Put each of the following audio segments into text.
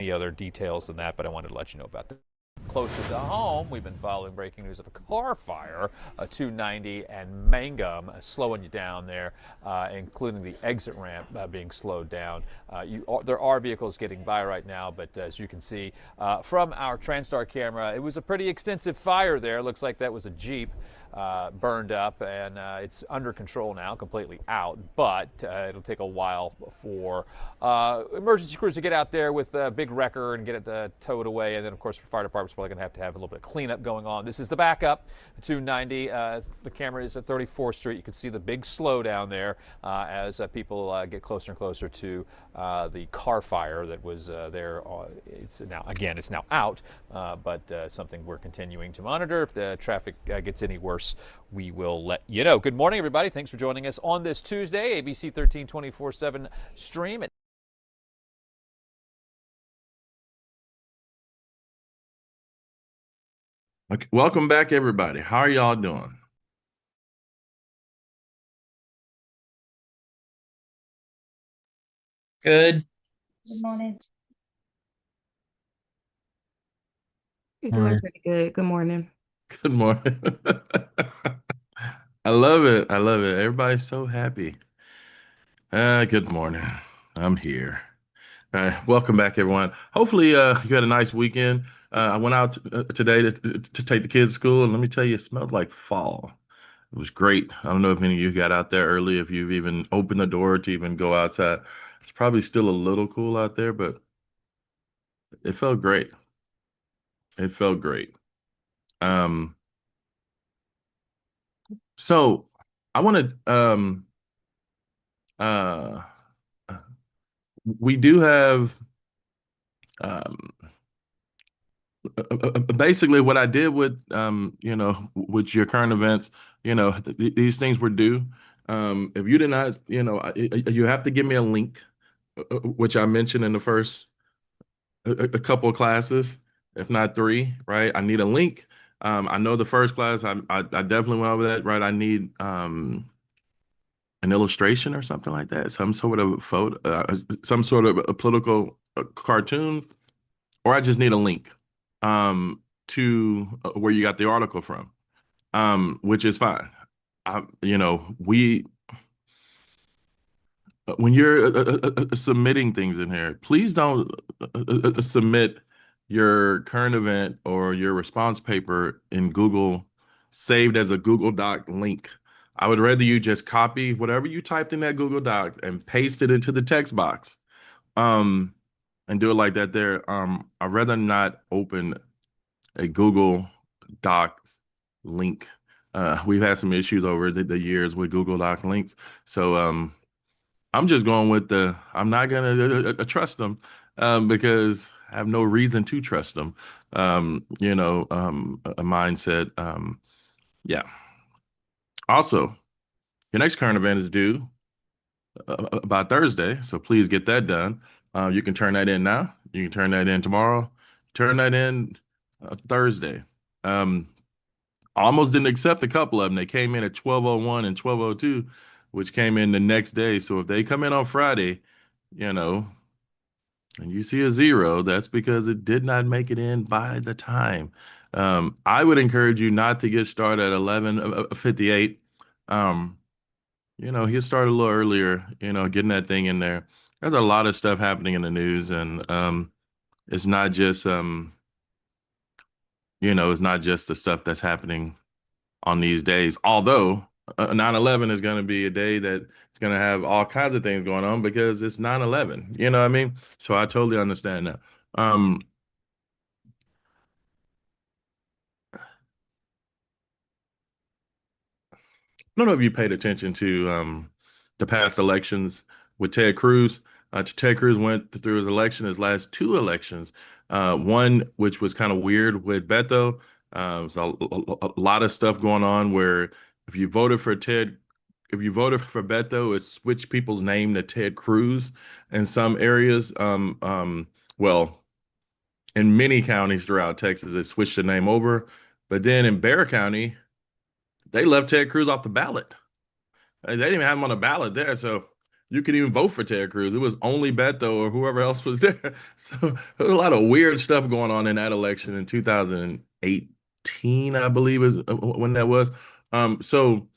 any other details than that, but I wanted to let you know about that. Closer to home, we've been following breaking news of a car fire, 290 and Mangum, slowing you down there, including the exit ramp being slowed down. There are vehicles getting by right now, but as you can see from our TransStar camera, it was a pretty extensive fire there. Looks like that was a Jeep. Burned up, and it's under control now, completely out, but it'll take a while for emergency crews to get out there with a big wrecker and get it towed away, and then of course the fire department's probably going to have a little bit of cleanup going on. This is the backup, 290. The camera is at 34th Street. You can see the big slowdown there as people get closer and closer to the car fire that was there. It's now out, but something we're continuing to monitor. If the traffic gets any worse, we will let you know. Good morning, everybody. Thanks for joining us on this Tuesday. ABC 13 24/7 stream. Okay, welcome back, everybody. How are y'all doing? Good. Good morning. You're doing pretty good. Good morning. Good morning. I love it. I love it. Everybody's so happy. Good morning. I'm here. Welcome back, everyone. Hopefully, you had a nice weekend. I went out today to take the kids to school, and let me tell you, it smelled like fall. It was great. I don't know if any of you got out there early, if you've even opened the door to even go outside. It's probably still a little cool out there, but it felt great. It felt great. Um, so I want to uh we do have um basically what I did with with your current events, these things were due. If you did not, you have to give me a link, which I mentioned in the first a couple of classes, if not three, right? I need a link. I know the first class, I definitely went over that, right? I need an illustration or something like that, some sort of photo, some sort of a political cartoon, or I just need a link to where you got the article from, which is fine. We when you're submitting things in here, please don't submit your current event or your response paper in Google, saved as a Google Doc link. I would rather you just copy whatever you typed in that Google Doc and paste it into the text box, um, and do it like that there. I'd rather not open a Google Docs link. We've had some issues over the years with Google Doc links. So I'm just going with I'm not going to trust them, because I have no reason to trust them. A mindset. Yeah. Also, your next current event is due by Thursday, so please get that done. You can turn that in now. You can turn that in tomorrow. Turn that in Thursday. Almost didn't accept a couple of them. They came in at 12:01 and 12:02, which came in the next day. So if they come in on Friday, you know, and you see a zero, that's because it did not make it in by the time. I would encourage you not to get started at 11:58. He'll start a little earlier, getting that thing in there. There's a lot of stuff happening in the news, and it's not just it's not just the stuff that's happening on these days. Although 9/11 is going to be a day that it's going to have all kinds of things going on because it's 9/11. You know what I mean? So I totally understand that. I don't know if you paid attention to the past elections with Ted Cruz. Ted Cruz went through his election, his last two elections. One which was kind of weird with Beto. So a lot of stuff going on where if you voted for Ted, if you voted for Beto, it switched people's name to Ted Cruz in some areas. Well, in many counties throughout Texas, it switched the name over. But then in Bexar County, they left Ted Cruz off the ballot. They didn't even have him on the ballot there. So you could even vote for Ted Cruz. It was only Beto or whoever else was there. So there was a lot of weird stuff going on in that election in 2018, I believe is when that was. So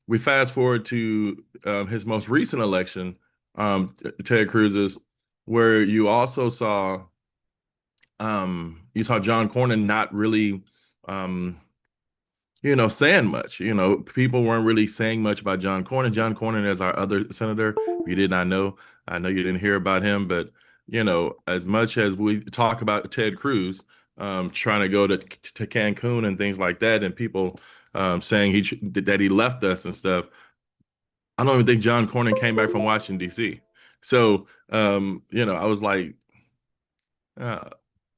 we fast forward to his most recent election, Ted Cruz's, where you saw John Cornyn not really um, saying much. People weren't really saying much about John Cornyn. John Cornyn is our other senator. If you did not know, I know you didn't hear about him, but as much as we talk about Ted Cruz trying to go to Cancun and things like that, and people saying that he left us and stuff, I don't even think John Cornyn came back from Washington D.C. So I was like, uh,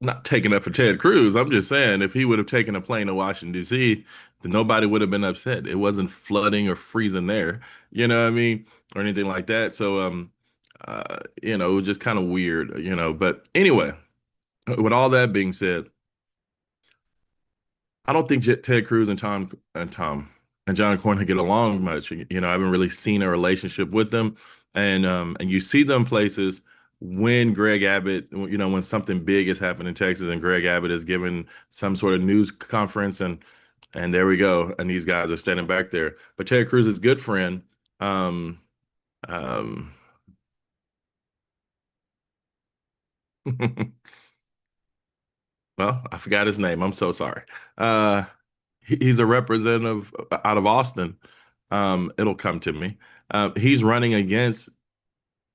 not taking up for Ted Cruz. I'm just saying, if he would have taken a plane to Washington D.C., then nobody would have been upset. It wasn't flooding or freezing there, you know what I mean, or anything like that. So, it was just kind of weird, But anyway, with all that being said, I don't think Ted Cruz and John Cornyn get along much. I haven't really seen a relationship with them, and you see them places when Greg Abbott, when something big has happened in Texas, and Greg Abbott is given some sort of news conference, and there we go, and these guys are standing back there. But Ted Cruz's good friend, um, um, well, I forgot his name. I'm so sorry. Uh, he's a representative out of Austin. It'll come to me. He's running against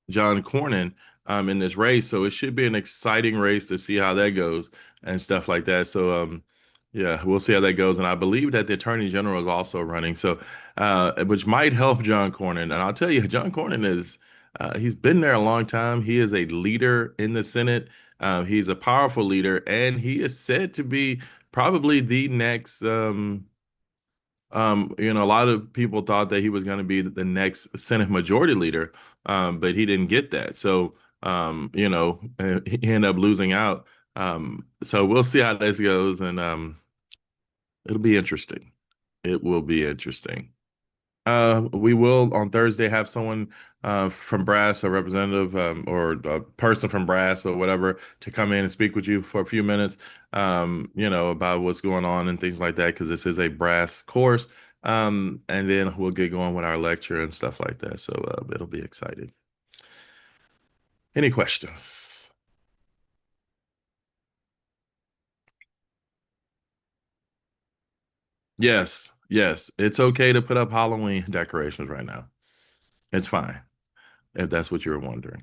John Cornyn in this race, so it should be an exciting race to see how that goes and stuff like that. So yeah, we'll see how that goes. And I believe that the Attorney General is also running, so which might help John Cornyn. And I'll tell you, John Cornyn is he's been there a long time. He is a leader in the Senate. He's a powerful leader, and he is said to be probably the next. A lot of people thought that he was going to be the next Senate Majority Leader, but he didn't get that. So, he ended up losing out. So we'll see how this goes, and it'll be interesting. It will be interesting. We will on Thursday have someone from Brass, a representative or a person from Brass or whatever, to come in and speak with you for a few minutes, about what's going on and things like that, because this is a Brass course. And then we'll get going with our lecture and stuff like that. So it'll be exciting. Any questions? Yes, yes. It's okay to put up Halloween decorations right now. It's fine, if that's what you're wondering.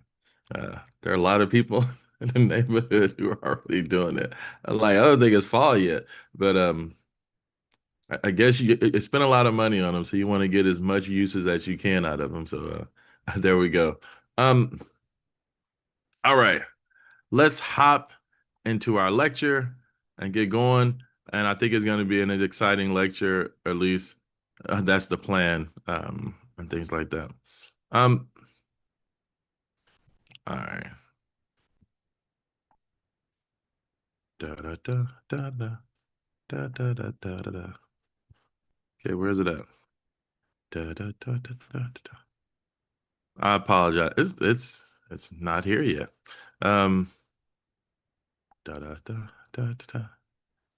There are a lot of people in the neighborhood who are already doing it. I don't think it's fall yet, but I guess you spend a lot of money on them, so you want to get as much uses as you can out of them. So there we go. Um, all right, let's hop into our lecture and get going. And I think it's going to be an exciting lecture, at least that's the plan, and things like that. All right. Da da da da da da da da da da. Okay, where's it at? Da da da da da da. I apologize. It's not here yet. Da da da da da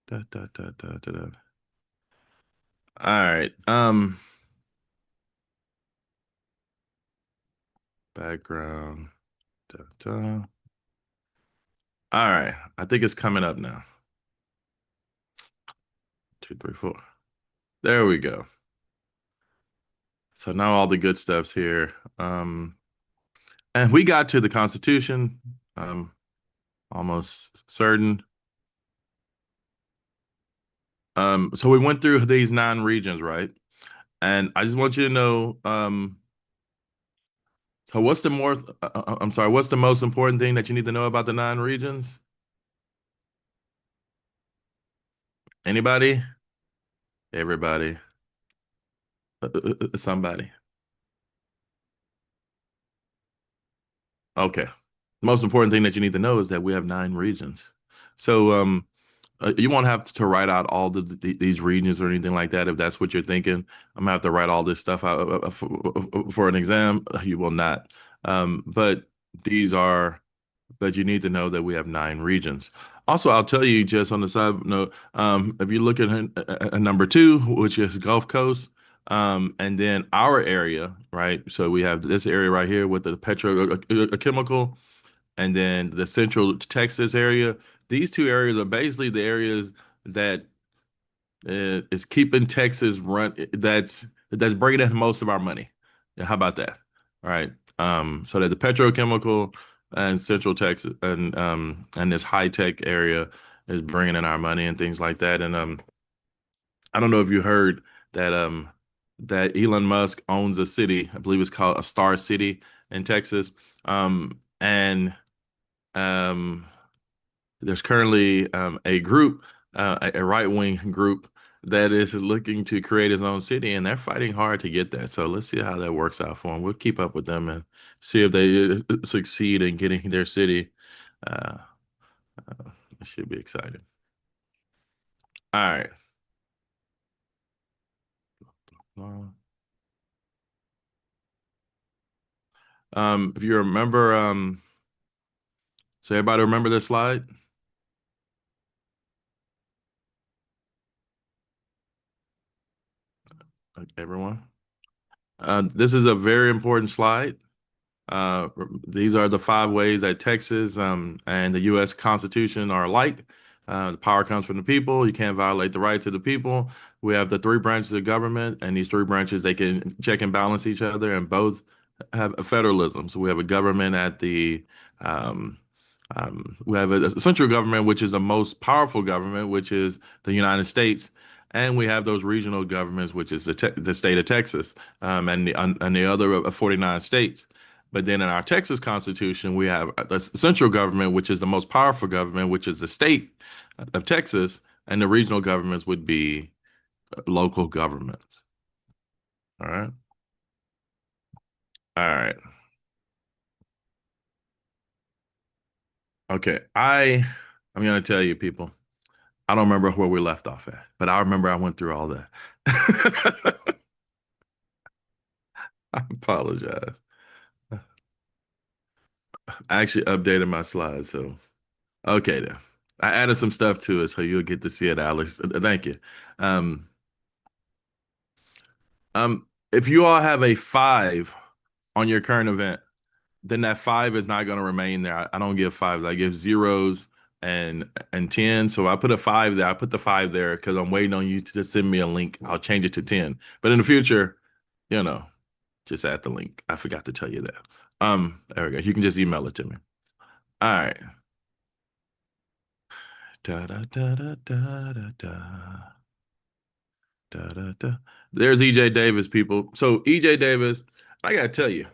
da da da da da da. All right. Background. Da, da. All right. I think it's coming up now. 2, 3, 4. There we go. So now all the good stuff's here. And we got to the Constitution. Almost certain. So we went through these 9 regions, right? And I just want you to know, so what's what's the most important thing that you need to know about the 9 regions? Anybody? Everybody? Somebody? Okay. Most important thing that you need to know is that we have 9 regions. So you won't have to write out all these regions or anything like that if that's what you're thinking. I'm gonna have to write all this stuff out for an exam. You will not. But these are, but you need to know that we have 9 regions. Also, I'll tell you just on the side note, if you look at number 2, which is Gulf Coast, and then our area, right? So we have this area right here with the petrochemical, and then the Central Texas area. These 2 areas are basically the areas that is keeping Texas run. That's bringing in most of our money. Yeah, how about that? All right. So that the petrochemical and Central Texas and this high tech area is bringing in our money and things like that. And I don't know if you heard that that Elon Musk owns a city. I believe it's called a Star City in Texas. And um, there's currently a group, a right-wing group that is looking to create its own city, and they're fighting hard to get that. So let's see how that works out for them. We'll keep up with them and see if they succeed in getting their city. Uh, it should be exciting. All right. If you remember, so everybody remember this slide? Everyone? This is a very important slide. Uh, these are the 5 ways that Texas and the U.S. Constitution are alike. The power comes from the people. You can't violate the rights of the people. We have the 3 branches of government, and these 3 branches, they can check and balance each other, and both have a federalism. So we have a government at the um, we have a central government, which is the most powerful government, which is the United States, and we have those regional governments, which is the state of Texas, and the other 49 states. But then in our Texas Constitution, we have the central government, which is the most powerful government, which is the state of Texas, and the regional governments would be local governments. All right. All right. Okay. I'm gonna tell you, people, I don't remember where we left off at, but I remember I went through all that. I apologize. I actually updated my slides, so okay then. I added some stuff to it, so you'll get to see it, Alex. Thank you. Um, if you all have a 5 on your current event, then that 5 is not going to remain there. I don't give 5s. I give zeros and 10. So I put a 5 there. I put the 5 there because I'm waiting on you to just send me a link. I'll change it to 10. But in the future, you know, just add the link. I forgot to tell you that. There we go. You can just email it to me. All right. Da da da da da da da. Da, da, da. There's EJ Davis, people. So EJ Davis, I gotta tell you,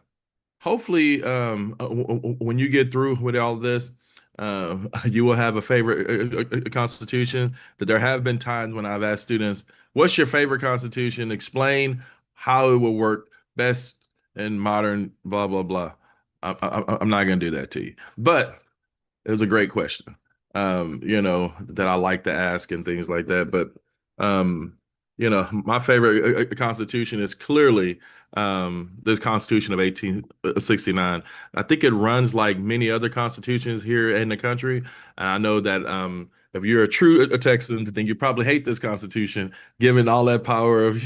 hopefully, when you get through with all this, you will have a favorite constitution. That there have been times when I've asked students, "What's your favorite constitution? Explain how it will work best in modern blah blah blah." I'm not gonna do that to you, but it was a great question. That I like to ask and things like that. But um, my favorite constitution is clearly this Constitution of 1869. I think it runs like many other constitutions here in the country. And I know that if you're a true Texan, then you probably hate this Constitution, given all that power of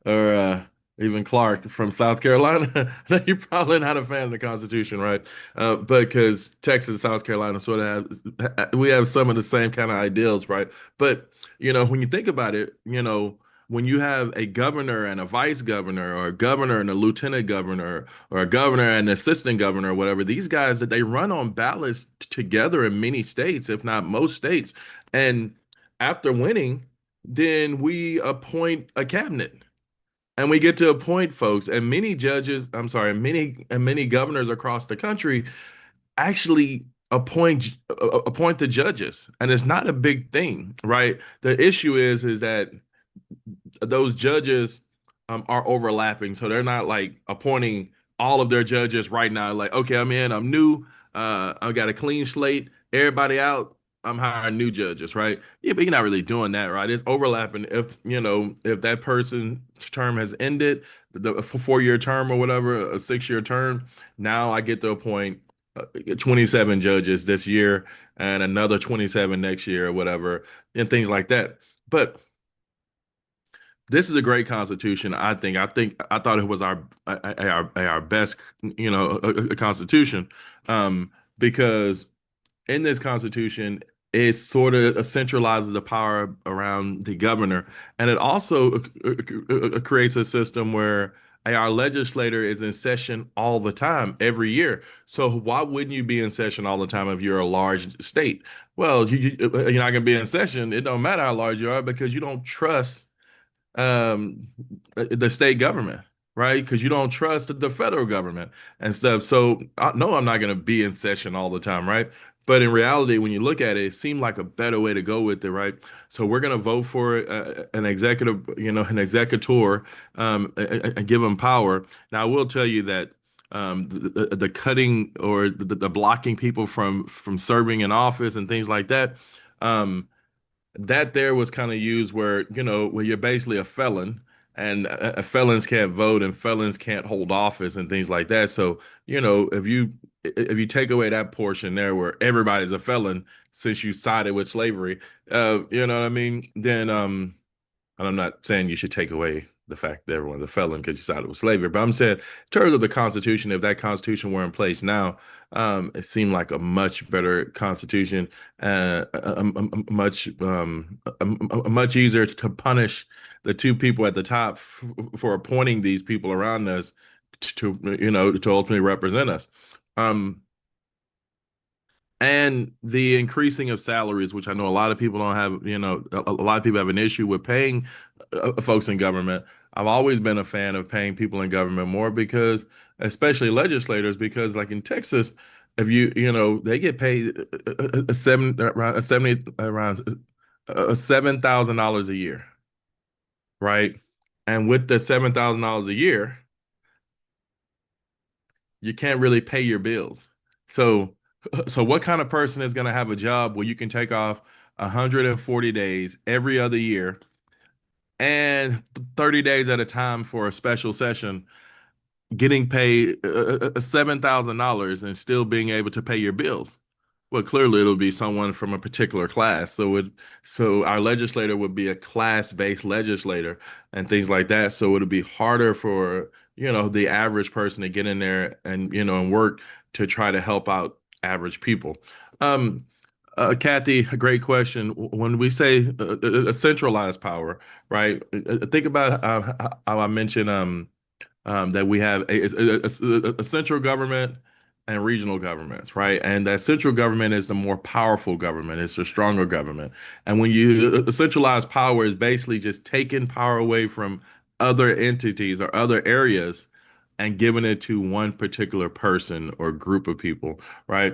or even Clark from South Carolina. You're probably not a fan of the Constitution, right? But because Texas and South Carolina sort of we have some of the same kind of ideals, right? But when you think about it, when you have a governor and a vice governor, or a governor and a lieutenant governor, or a governor and an assistant governor, or whatever, these guys that they run on ballots together in many states, if not most states, and after winning, then we appoint a cabinet. And we get to appoint folks, and many judges, I'm sorry, many governors across the country actually appoint the judges, and it's not a big thing, right? The issue is that those judges are overlapping, so they're not like appointing all of their judges right now. Like, okay, I'm in, I'm new, I got a clean slate, everybody out. I'm hiring new judges, right? Yeah, but you're not really doing that, right? It's overlapping. If that person's term has ended, the 4-year term or whatever, a 6-year term, now I get to appoint 27 judges this year and another 27 next year or whatever, and things like that. But this is a great constitution. I thought it was our best, constitution, because in this constitution, it sort of centralizes the power around the governor, and it also creates a system where our legislator is in session all the time, every year. So why wouldn't you be in session all the time if you're a large state? Well, you're not going to be in session. It don't matter how large you are because you don't trust the state government, right? Because you don't trust the federal government and stuff. So no, I'm not going to be in session all the time, right? But in reality, when you look at it, it seemed like a better way to go with it, right? So we're going to vote for an executive, an executor, and give them power. Now, I will tell you that the cutting or the blocking people from serving in office and things like that. That there was kind of used where where you're basically a felon, and felons can't vote and felons can't hold office and things like that. So if you take away that portion there where everybody's a felon since you sided with slavery, you know what I mean, then and I'm not saying you should take away the fact that everyone's a felon because you sided with slavery, but I'm saying in terms of the Constitution, if that Constitution were in place now, it seemed like a much better Constitution, much easier to punish the two people at the top for appointing these people around us to ultimately represent us. And the increasing of salaries, which I know a lot of people don't have, a lot of people have an issue with paying folks in government. I've always been a fan of paying people in government more because, especially legislators, because like in Texas, if they get paid around $7,000 a year, right? And with the $7,000 a year, you can't really pay your bills. So what kind of person is going to have a job where you can take off 140 days every other year and 30 days at a time for a special session, getting paid $7,000 and still being able to pay your bills? Well, clearly it'll be someone from a particular class. So our legislator would be a class-based legislator and things like that. So it'll be harder for, the average person to get in there and work to try to help out average people. Kathy, a great question. When we say a centralized power, right? Think about how I mentioned that we have a central government and regional governments, right? And that central government is the more powerful government. It's the stronger government. And when you centralize power is basically just taking power away from other entities or other areas and giving it to one particular person or group of people, right?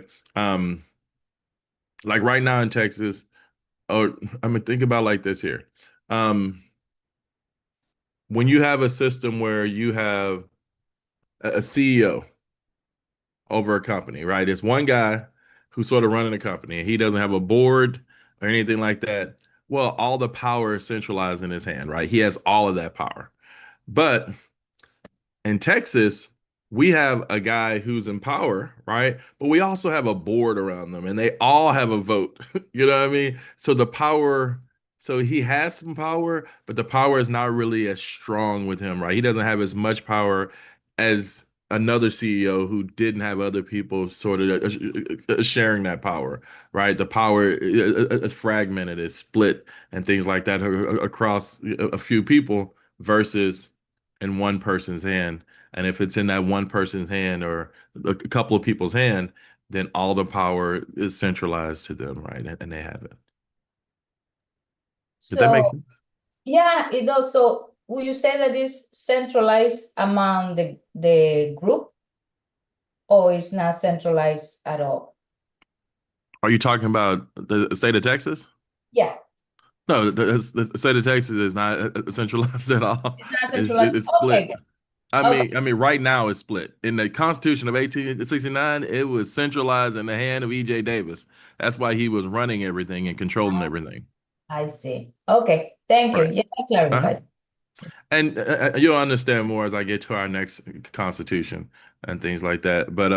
Like right now in Texas, or I mean, think about like this here. When you have a system where you have a CEO over a company, right? It's one guy who's sort of running a company, and he doesn't have a board or anything like that. Well, all the power is centralized in his hand, right? He has all of that power. But in Texas, we have a guy who's in power, right? But we also have a board around them, and they all have a vote. You know what I mean? So he has some power, but the power is not really as strong with him, right? He doesn't have as much power as another CEO who didn't have other people sort of sharing that power, right? The power is fragmented, is split, and things like that across a few people versus in one person's hand. And if it's in that one person's hand or a couple of people's hand, then all the power is centralized to them, right? And they have it. Does that make So, sense? yeah, it does. So, would you say that it's centralized among the group, or it's not centralized at all? Are you talking about the state of Texas? Yeah, No, the state of Texas is not centralized at all. it's not centralized. It's split. Okay, Okay. I mean, right now it's split. In the Constitution of 1869, it was centralized in the hand of E.J. Davis. That's why he was running everything and controlling everything. I see. Okay, thank you. Right. Yeah, that Uh-huh. clarifies. And you'll understand more as I get to our next constitution and things like that. But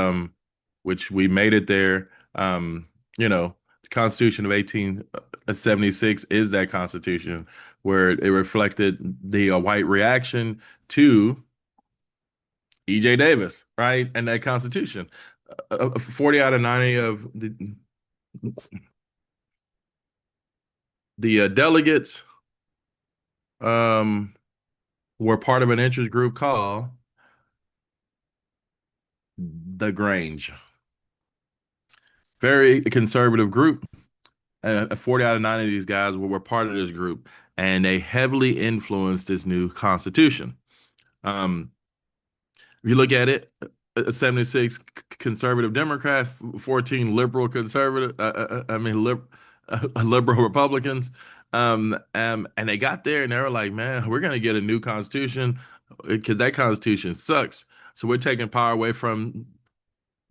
which we made it there. You know, the Constitution of 1876 is that constitution where it reflected the white reaction to E.J. Davis, right? And that Constitution. 40 out of 90 of the delegates were part of an interest group called the Grange. Very conservative group. 40 out of 90 of these guys were part of this group, and they heavily influenced this new constitution. If you look at it, 76 conservative Democrats, 14 liberal conservative, liberal Republicans. And they got there and they were like, man, we're going to get a new constitution because that constitution sucks. So we're taking power away from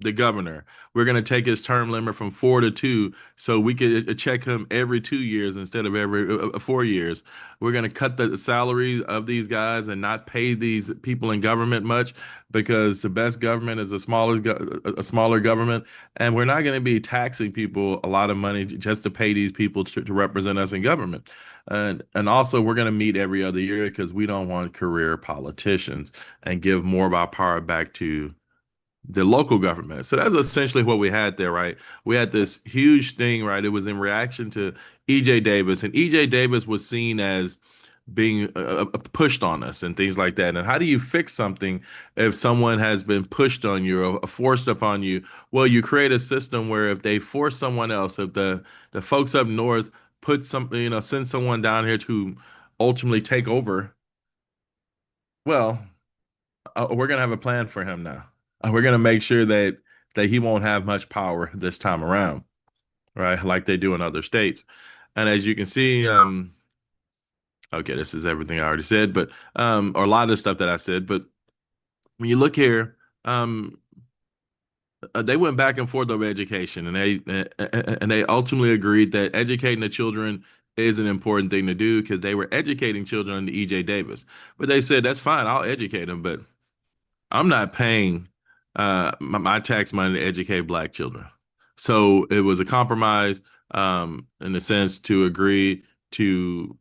the governor. We're going to take his term limit from 4 to 2 so we could check him every 2 years instead of every 4 years. We're going to cut the salaries of these guys and not pay these people in government much because the best government is a smaller government. And we're not going to be taxing people a lot of money just to pay these people to represent us in government. And also we're going to meet every other year because we don't want career politicians and give more of our power back to the local government. So that's essentially what we had there, right? We had this huge thing, right? It was in reaction to E.J. Davis, and E.J. Davis was seen as being pushed on us and things like that. And how do you fix something if someone has been pushed on you or forced upon you? Well, you create a system where if they force someone else, if the folks up north put something, send someone down here to ultimately take over, well, we're gonna have a plan for him now. We're gonna make sure that he won't have much power this time around, right? Like they do in other states. And as you can see, okay, this is everything I already said, but or a lot of the stuff that I said. But when you look here, they went back and forth over education, and they ultimately agreed that educating the children is an important thing to do because they were educating children under E.J. Davis. But they said that's fine, I'll educate them, but I'm not paying my tax money to educate black children. So it was a compromise in a sense to agree to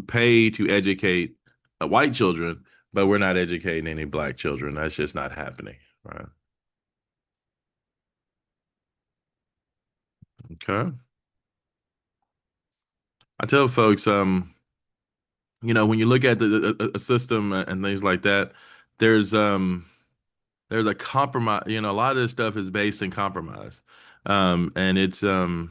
pay to educate white children, but we're not educating any black children. That's just not happening, right? Okay. I tell folks, when you look at the system and things like that, there's a compromise. A lot of this stuff is based in compromise, and it's we're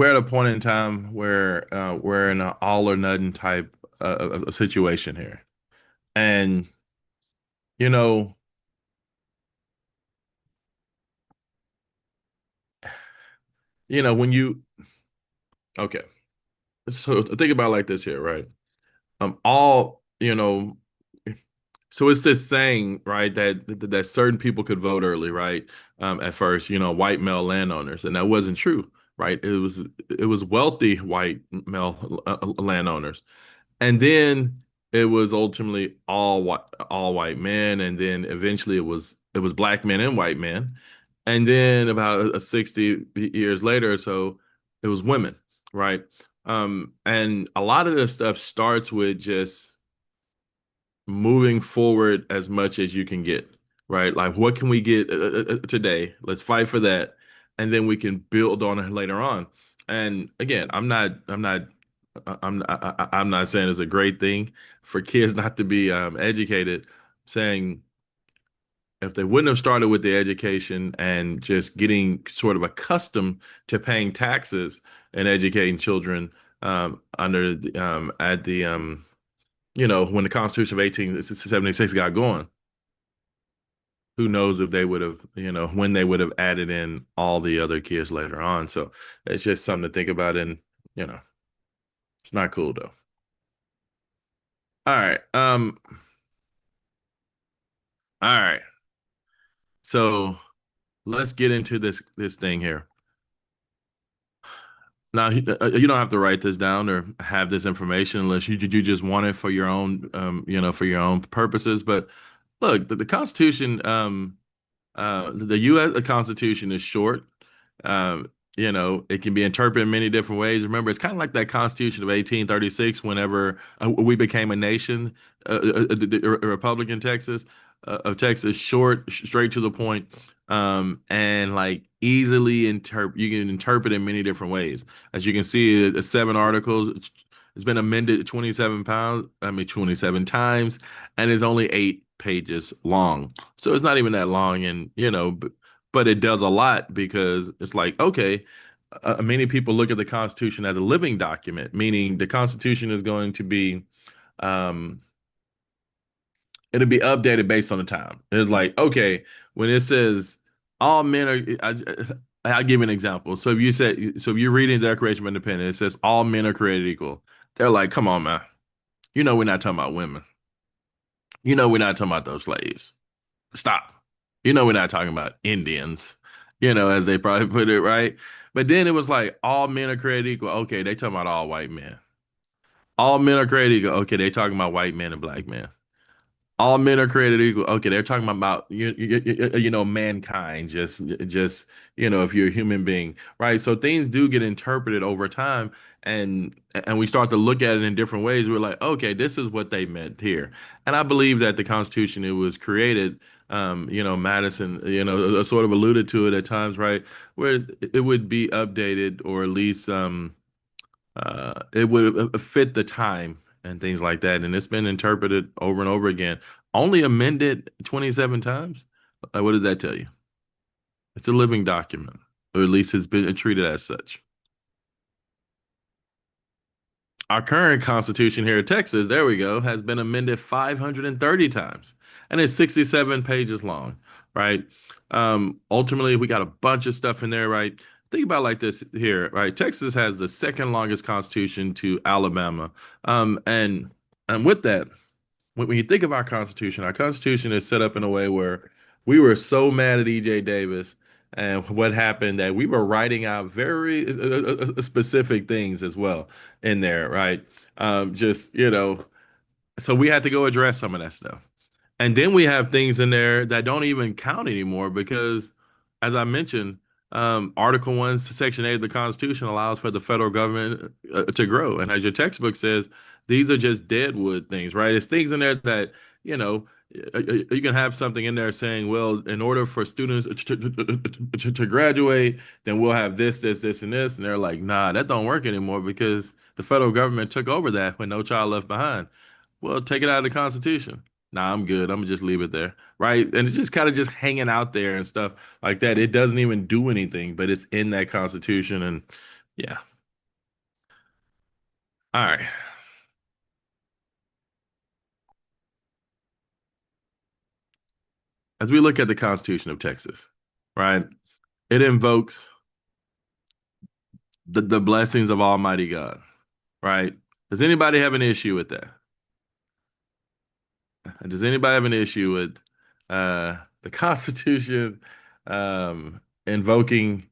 at a point in time where we're in an all or nothing type of a situation here, and you know when you okay, so think about it like this here, right? All so it's this saying, right, that certain people could vote early, right? At first, white male landowners, and that wasn't true, right? It was wealthy white male landowners, and then it was ultimately all white men, and then eventually it was black men and white men, and then about 60 years later or so, it was women, right? And a lot of this stuff starts with just moving forward as much as you can get, right? Like, what can we get today? Let's fight for that, and then we can build on it later on. And again, I'm not saying it's a great thing for kids not to be educated. Saying if they wouldn't have started with the education and just getting sort of accustomed to paying taxes and educating children under at the when the Constitution of 1876 got going, who knows if they would have, when they would have added in all the other kids later on. So it's just something to think about. And You know, it's not cool though. All right. All right. So let's get into this thing here. Now, you don't have to write this down or have this information unless you just want it for your own, for your own purposes. But look, the Constitution, the U.S. Constitution is short. It can be interpreted in many different ways. Remember, it's kind of like that Constitution of 1836. Whenever we became a nation, the Republic in Texas, of Texas, short, straight to the point, and like easily interpret. You can interpret it in many different ways. As you can see, it's 7 articles. It's been amended 27 times, and it's only 8 pages long. So it's not even that long, and but it does a lot because it's like, okay, many people look at the Constitution as a living document, meaning the Constitution is going to be, um, it'll be updated based on the time. It's like, okay, when it says all men are, I'll give you an example. So if you're reading the Declaration of Independence, it says all men are created equal. They're like, come on, man. We're not talking about women. We're not talking about those slaves. Stop. We're not talking about Indians, as they probably put it, right? But then it was like all men are created equal. Okay, they talking about all white men. All men are created equal. Okay, they talking about white men and black men. All men are created equal. Okay, they're talking about mankind. Just if you're a human being, right? So things do get interpreted over time, and we start to look at it in different ways. We're like, okay, this is what they meant here. And I believe that the Constitution, it was created. Madison, sort of alluded to it at times, right? Where it would be updated, or at least it would fit the time and things like that. And it's been interpreted over and over again. Only amended 27 times. What does that tell you? It's a living document, or at least it's been treated as such. Our current constitution here in Texas, there we go, has been amended 530 times, and it's 67 pages long, right? Ultimately, we got a bunch of stuff in there, right? Think about it like this here, right? Texas has the second longest constitution to Alabama. And with that, when you think of our constitution is set up in a way where we were so mad at E.J. Davis and what happened, that we were writing out very specific things as well in there, right? Just, so we had to go address some of that stuff. And then we have things in there that don't even count anymore because, as I mentioned, Article 1, Section 8 of the Constitution allows for the federal government to grow. And as your textbook says, these are just deadwood things, right? It's things in there that, you can have something in there saying, well, in order for students to graduate, then we'll have this, this, this, and this. And they're like, nah, that don't work anymore because the federal government took over that when No Child Left Behind. Well, take it out of the Constitution. Nah, I'm good. I'm gonna just leave it there, right? And it's just kind of just hanging out there and stuff like that. It doesn't even do anything, but it's in that Constitution, and yeah. All right. As we look at the Constitution of Texas, right? It invokes the blessings of Almighty God, right? Does anybody have an issue with that? Does anybody have an issue with the Constitution invoking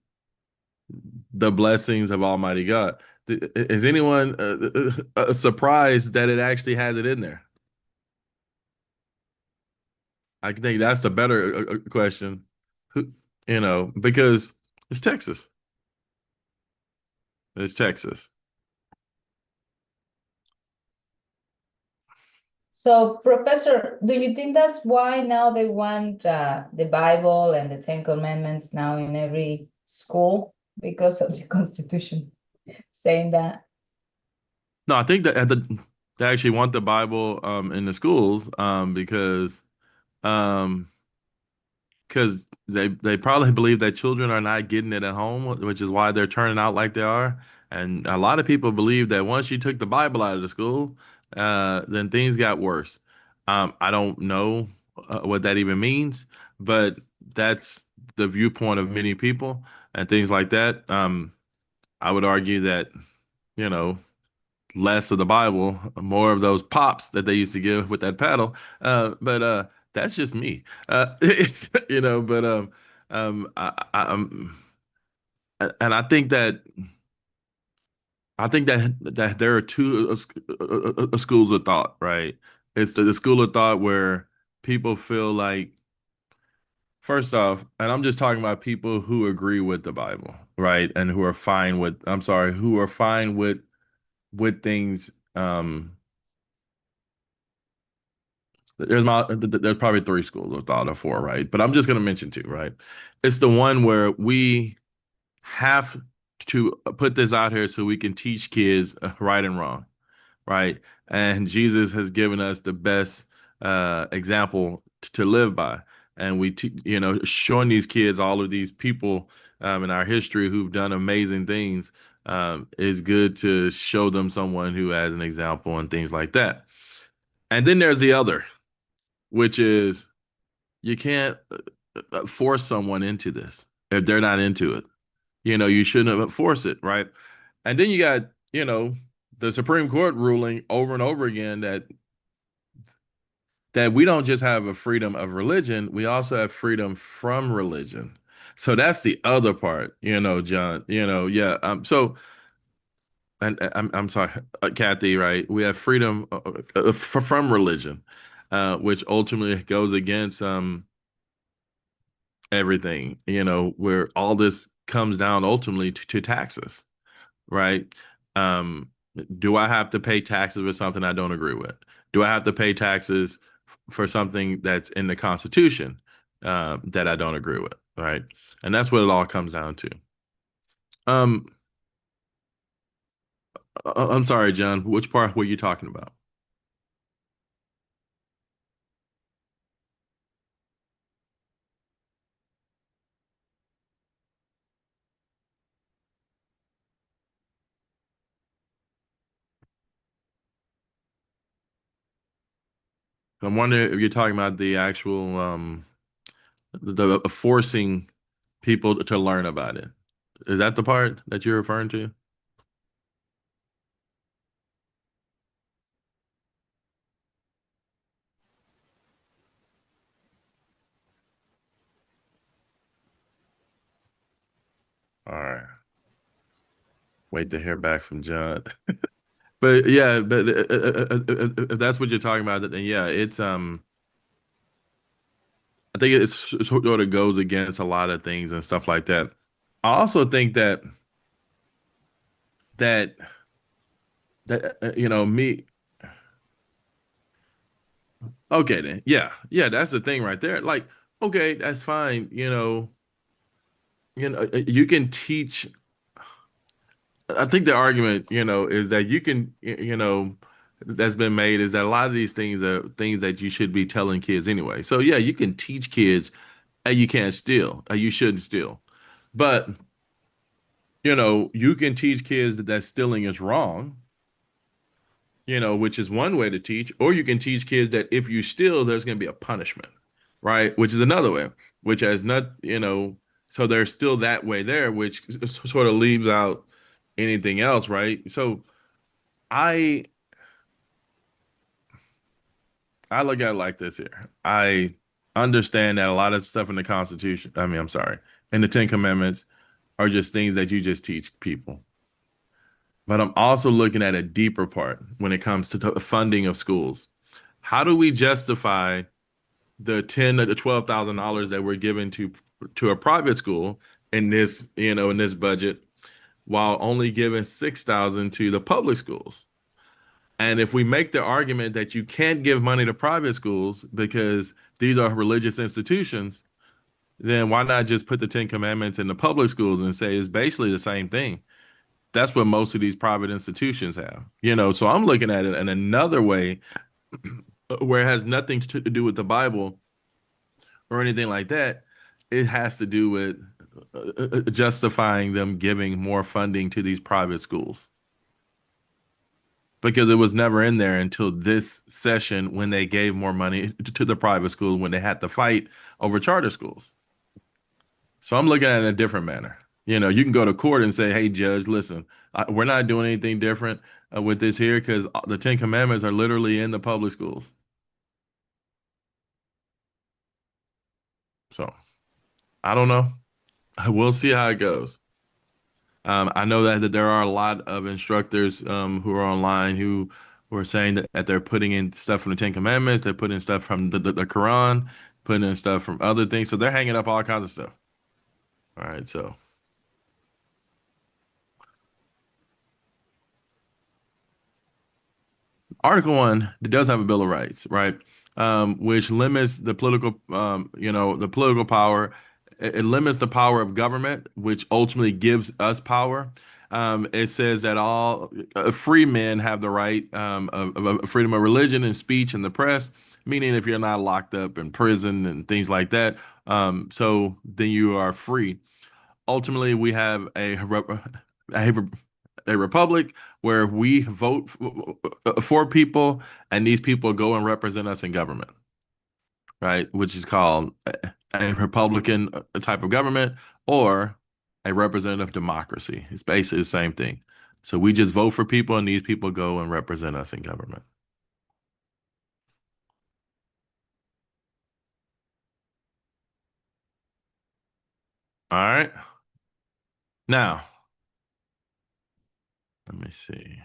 the blessings of Almighty God? Is anyone surprised that it actually has it in there? I think that's the better question. Who, because it's Texas. It's Texas. So, Professor, do you think that's why now they want the Bible and the Ten Commandments now in every school because of the Constitution saying that? No, I think that they actually want the Bible in the schools um, because they probably believe that children are not getting it at home, which is why they're turning out like they are. And a lot of people believe that once you took the Bible out of the school, then things got worse. I don't know what that even means, but that's the viewpoint of many people and things like that. I would argue that, you know, less of the Bible, more of those pops that they used to give with that paddle. But that's just me. You know, but and I think that there are two schools of thought, right? It's the school of thought where people feel like, first off, and I'm just talking about people who agree with the Bible, right? And who are fine with, I'm sorry, who are fine with things. There's probably three schools of thought or four, right? But I'm just going to mention two, right? It's the one where we have to put this out here so we can teach kids right and wrong, right? And Jesus has given us the best example to live by. And showing these kids all of these people in our history who've done amazing things is good to show them someone who has an example and things like that. And then there's the other, which is you can't force someone into this if they're not into it. You shouldn't have forced it, right? And then you got, the Supreme Court ruling over and over again that we don't just have a freedom of religion, we also have freedom from religion. So that's the other part, John, yeah. So, and I'm sorry, Kathy, right? We have freedom from religion, which ultimately goes against everything, where all this comes down ultimately to taxes, right? Um, do I have to pay taxes for something I don't agree with? Do I have to pay taxes for something that's in the Constitution that I don't agree with, right? And that's what it all comes down to. Um, I'm sorry, John. Which part were you talking about? I'm wondering if you're talking about the actual the forcing people to learn about it. Is that the part that you're referring to? All right. Wait to hear back from John. But yeah, but if that's what you're talking about, then yeah, it's I think it's sort of goes against a lot of things and stuff like that. I also think that me. Okay, then yeah, that's the thing right there. Like, okay, that's fine. You can teach. I think the argument, is that you can, that's been made is that a lot of these things are things that you should be telling kids anyway. So yeah, you can teach kids, you can't steal, you shouldn't steal, but you can teach kids that stealing is wrong, which is one way to teach, or you can teach kids that if you steal, there's going to be a punishment, right? Which is another way, which has not, so there's still that way there, which sort of leaves out anything else, right? So I I look at it like this here. I understand that a lot of stuff in the Constitution, I'm sorry, in the Ten Commandments are just things that you just teach people. But I'm also looking at a deeper part when it comes to the funding of schools. How do we justify the ten to $12,000 that we're giving to a private school in this budget, while only giving 6,000 to the public schools? And if we make the argument that you can't give money to private schools because these are religious institutions, then why not just put the Ten Commandments in the public schools and say it's basically the same thing? That's what most of these private institutions have. So I'm looking at it in another way where it has nothing to do with the Bible or anything like that. It has to do with justifying them giving more funding to these private schools, because it was never in there until this session when they gave more money to the private schools when they had to fight over charter schools. So I'm looking at it in a different manner, You can go to court and say, hey, judge, listen, we're not doing anything different with this here because the Ten Commandments are literally in the public schools. So I don't know. We'll see how it goes. I know that there are a lot of instructors who are online who are saying that they're putting in stuff from the Ten Commandments, they're putting in stuff from the Quran, putting in stuff from other things. So they're hanging up all kinds of stuff. All right, so Article 1 does have a Bill of Rights, right? Which limits the political, the political power. It limits the power of government, which ultimately gives us power. It says that all free men have the right of freedom of religion and speech and the press, meaning if you're not locked up in prison and things like that, so then you are free. Ultimately, we have a republic where we vote for people, and these people go and represent us in government, right? Which is called a Republican type of government or a representative democracy. It's basically the same thing. So we just vote for people, and these people go and represent us in government. All right. Now, let me see.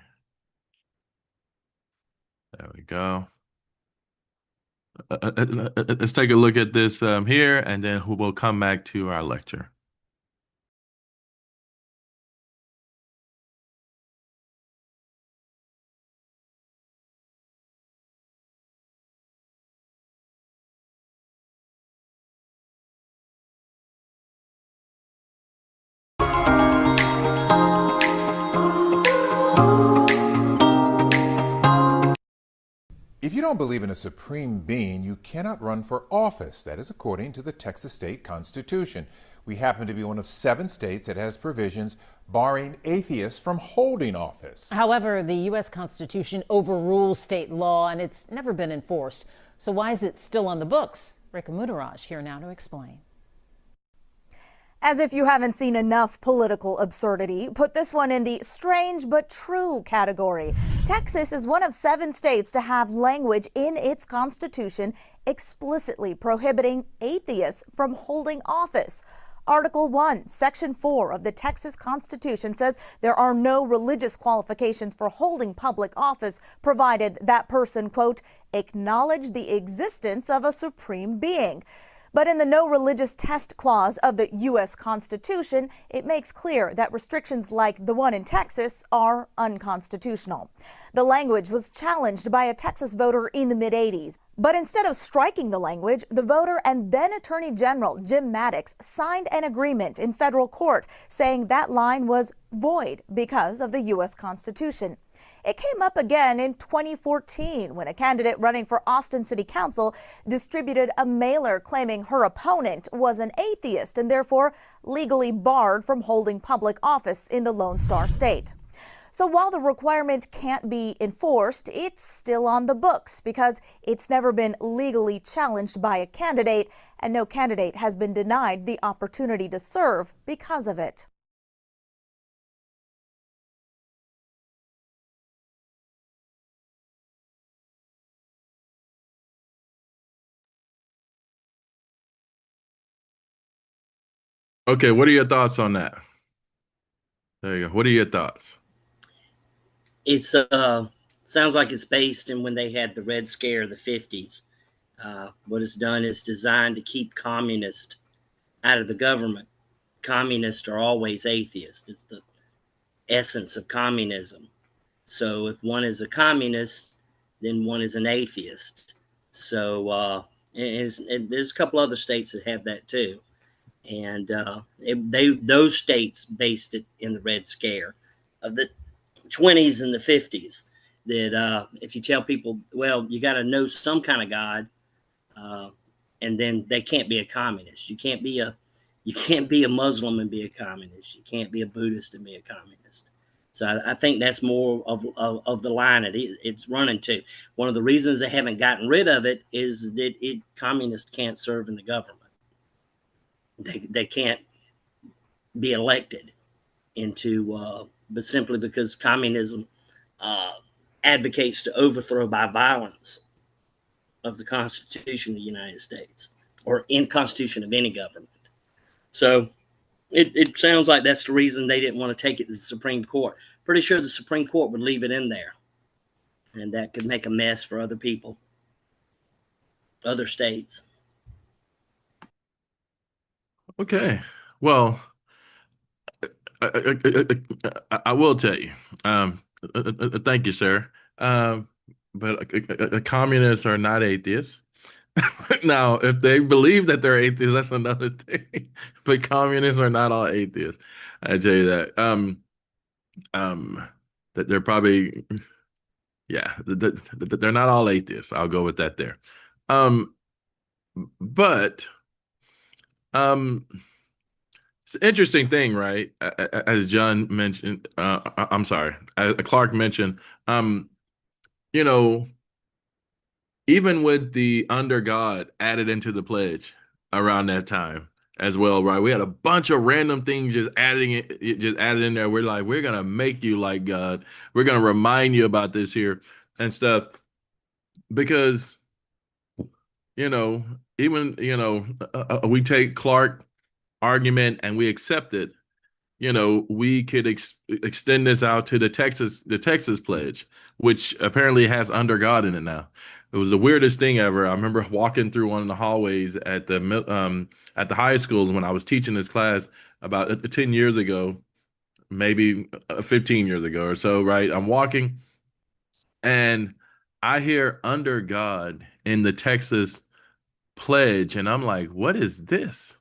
There we go. Let's take a look at this here, and then we'll come back to our lecture. If you don't believe in a supreme being, you cannot run for office. That is according to the Texas State Constitution. We happen to be one of 7 states that has provisions barring atheists from holding office. However, the U.S. Constitution overrules state law and it's never been enforced. So why is it still on the books? Rekha Muniraj here now to explain. As if you haven't seen enough political absurdity, put this one in the strange but true category. Texas is one of 7 states to have language in its constitution explicitly prohibiting atheists from holding office. Article 1, Section 4 of the Texas Constitution says there are no religious qualifications for holding public office, provided that person, quote, acknowledge the existence of a supreme being. But in the no religious test clause of the U.S. Constitution, it makes clear that restrictions like the one in Texas are unconstitutional. The language was challenged by a Texas voter in the mid-'80s. But instead of striking the language, the voter and then Attorney General Jim Maddox signed an agreement in federal court saying that line was void because of the U.S. Constitution. It came up again in 2014 when a candidate running for Austin City Council distributed a mailer claiming her opponent was an atheist and therefore legally barred from holding public office in the Lone Star State. So while the requirement can't be enforced, it's still on the books because it's never been legally challenged by a candidate, and no candidate has been denied the opportunity to serve because of it. Okay, what are your thoughts on that? There you go. What are your thoughts? It's sounds like it's based in when they had the Red Scare, the 50s. What it's done is designed to keep communists out of the government. Communists are always atheists. It's the essence of communism. So if one is a communist, then one is an atheist. So there's a couple other states that have that too. And those states based it in the Red Scare of the 20s and the 50s. That if you tell people, well, you got to know some kind of God, and then they can't be a communist. You can't be a Muslim and be a communist. You can't be a Buddhist and be a communist. So I think that's more of the line it's running to. One of the reasons they haven't gotten rid of it is that communists can't serve in the government. They can't be elected into, but simply because communism advocates to overthrow by violence of the Constitution of the United States or in Constitution of any government. So it sounds like that's the reason they didn't want to take it to the Supreme Court. Pretty sure the Supreme Court would leave it in there, and that could make a mess for other people, other states. Okay. Well, I will tell you. Thank you, sir. But communists are not atheists. Now, if they believe that they're atheists, that's another thing. But communists are not all atheists. I tell you that. That they're probably, yeah, they're not all atheists. I'll go with that there. But it's an interesting thing, right? As John mentioned, I'm sorry, as Clark mentioned, you know, even with the under God added into the pledge around that time as well, right? We had a bunch of random things just just added in there. We're like, we're gonna make you like God. We're gonna remind you about this here and stuff because even we take Clark argument and we accept it. We could extend this out to the Texas pledge, which apparently has under God in it now. It was the weirdest thing ever. I remember walking through one of the hallways at the high schools when I was teaching this class about 10 years ago, maybe 15 years ago or so, right? I'm walking and I hear under God in the Texas pledge, and I'm like, what is this?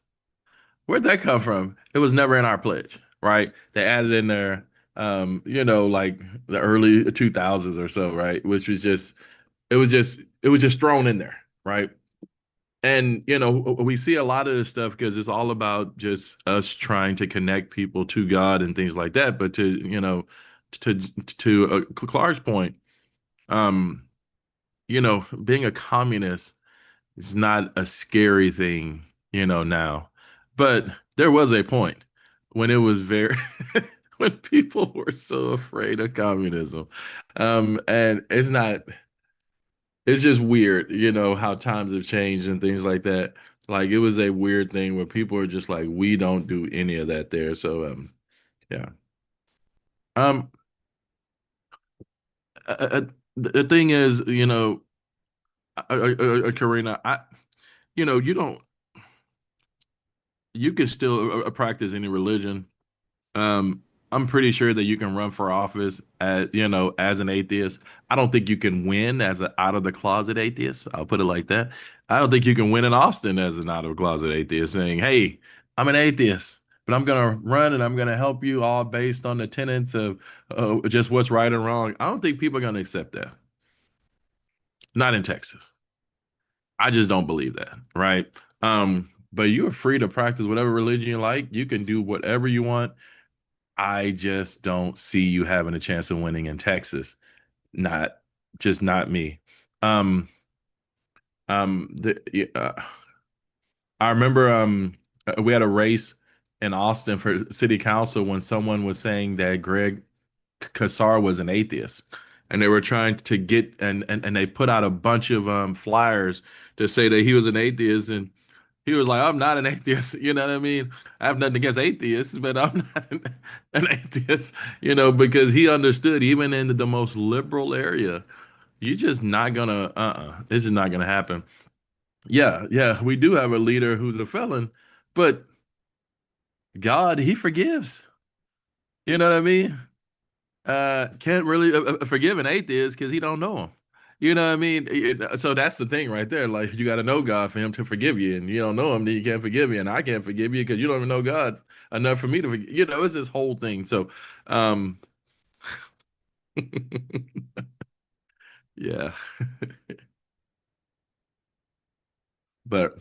Where'd that come from? It was never in our pledge, right? They added in there, like the early 2000s or so, right? Which was it was just thrown in there, right? And we see a lot of this stuff because it's all about just us trying to connect people to God and things like that. But to Clark's point, being a communist is not a scary thing, now. But there was a point when it was when people were so afraid of communism. And it's just weird, how times have changed and things like that. Like it was a weird thing where people are just like, we don't do any of that there. So, yeah. Um, the thing is, Karina, you can still practice any religion. I'm pretty sure that you can run for office as an atheist. I don't think you can win as an out of the closet atheist. I'll put it like that. I don't think you can win in Austin as an out of the closet atheist saying, "Hey, I'm an atheist, but I'm gonna run and I'm gonna help you all based on the tenets of just what's right and wrong." I don't think people are gonna accept that. Not in Texas. I just don't believe that, right? But you are free to practice whatever religion you like. You can do whatever you want. I just don't see you having a chance of winning in Texas. Not me. Um, I remember we had a race in Austin for city council when someone was saying that Greg Casar was an atheist. And they were trying to get and they put out a bunch of flyers to say that he was an atheist, and he was like, "I'm not an atheist." You know what I mean? I have nothing against atheists, but I'm not an atheist. Because he understood even in the most liberal area, you're just not gonna. This is not gonna happen. Yeah, yeah, we do have a leader who's a felon, but God, He forgives. You know what I mean? Can't really forgive an atheist because he don't know him. You know what I mean? So that's the thing right there. Like you got to know God for him to forgive you, and you don't know him, then you can't forgive you, and I can't forgive you because you don't even know God enough for me to forgive. It's this whole thing. So, yeah, but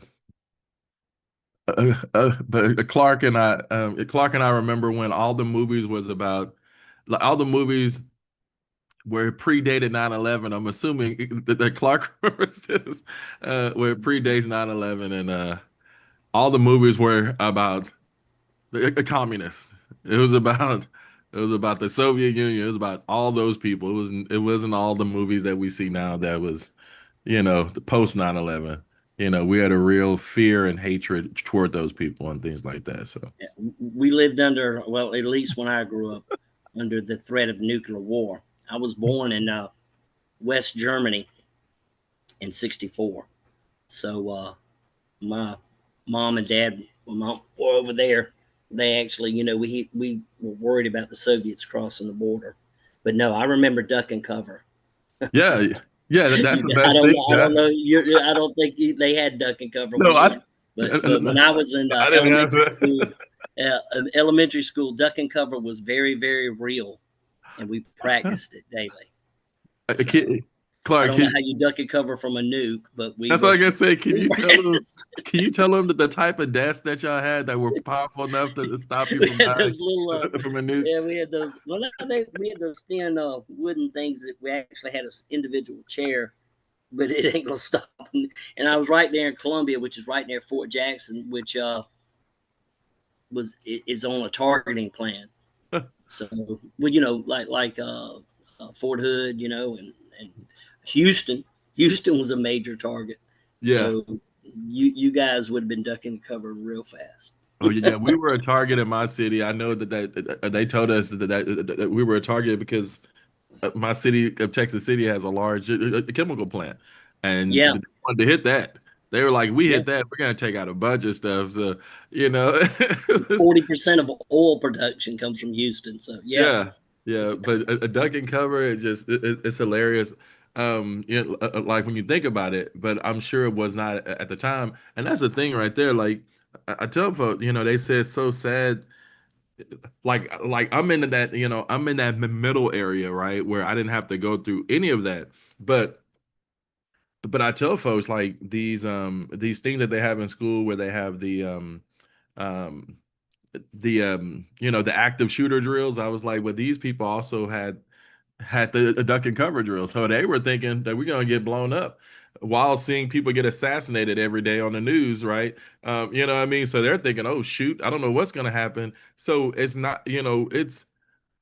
Clark and I remember when all the movies was about, like, all the movies where it predated 9/11. I'm assuming that Clark remembers this, where it predates 9/11, and all the movies were about the communists. It was about the Soviet Union. It was about all those people. It wasn't all the movies that we see now that was, the post 9/11. We had a real fear and hatred toward those people and things like that. So We lived under, well, at least when I grew up, under the threat of nuclear war. I was born in West Germany in '64. So my mom and dad were over there. They actually, we were worried about the Soviets crossing the border. But no, I remember duck and cover. yeah, yeah, that's the I best don't thing. know. I don't know. I don't think they had duck and cover. No, We did. But when I was in I didn't have elementary school, duck and cover was very, very real, and we practiced it daily. So, I Clark, don't know how you duck and cover from a nuke, but we. that's what I can say. Can we you tell them? practiced. Can you tell them that the type of desks that y'all had that were powerful enough to stop you We from had dying those little, from a nuke? yeah, we had those. Well, we had those thin wooden things that we actually had an individual chair, but it ain't gonna stop. And I was right there in Columbia, which is right near Fort Jackson, which is on a targeting plan. So, well, like Fort Hood, and Houston. Houston was a major target. Yeah. So you guys would have been ducking cover real fast. Oh yeah, we were a target in my city. I know that they told us that we were a target because my city of Texas City has a large chemical plant, and Yeah. they wanted to hit that. They were like, "We Yeah. hit that, we're gonna take out a bunch of stuff." So, you know, 40% of oil production comes from Houston. So yeah. yeah. But a duck and cover, it's hilarious. Like when you think about it, but I'm sure it was not at the time. And that's the thing right there. Like I tell folks, they say it's so sad. Like I'm into that, I'm in that middle area, right, where I didn't have to go through any of that. But I tell folks like these things that they have in school where they have um the active shooter drills. I was like, well, these people also had the duck and cover drill. So they were thinking that we're gonna get blown up while seeing people get assassinated every day on the news, right? You know what I mean? So they're thinking, oh shoot, I don't know what's gonna happen. So it's not, it's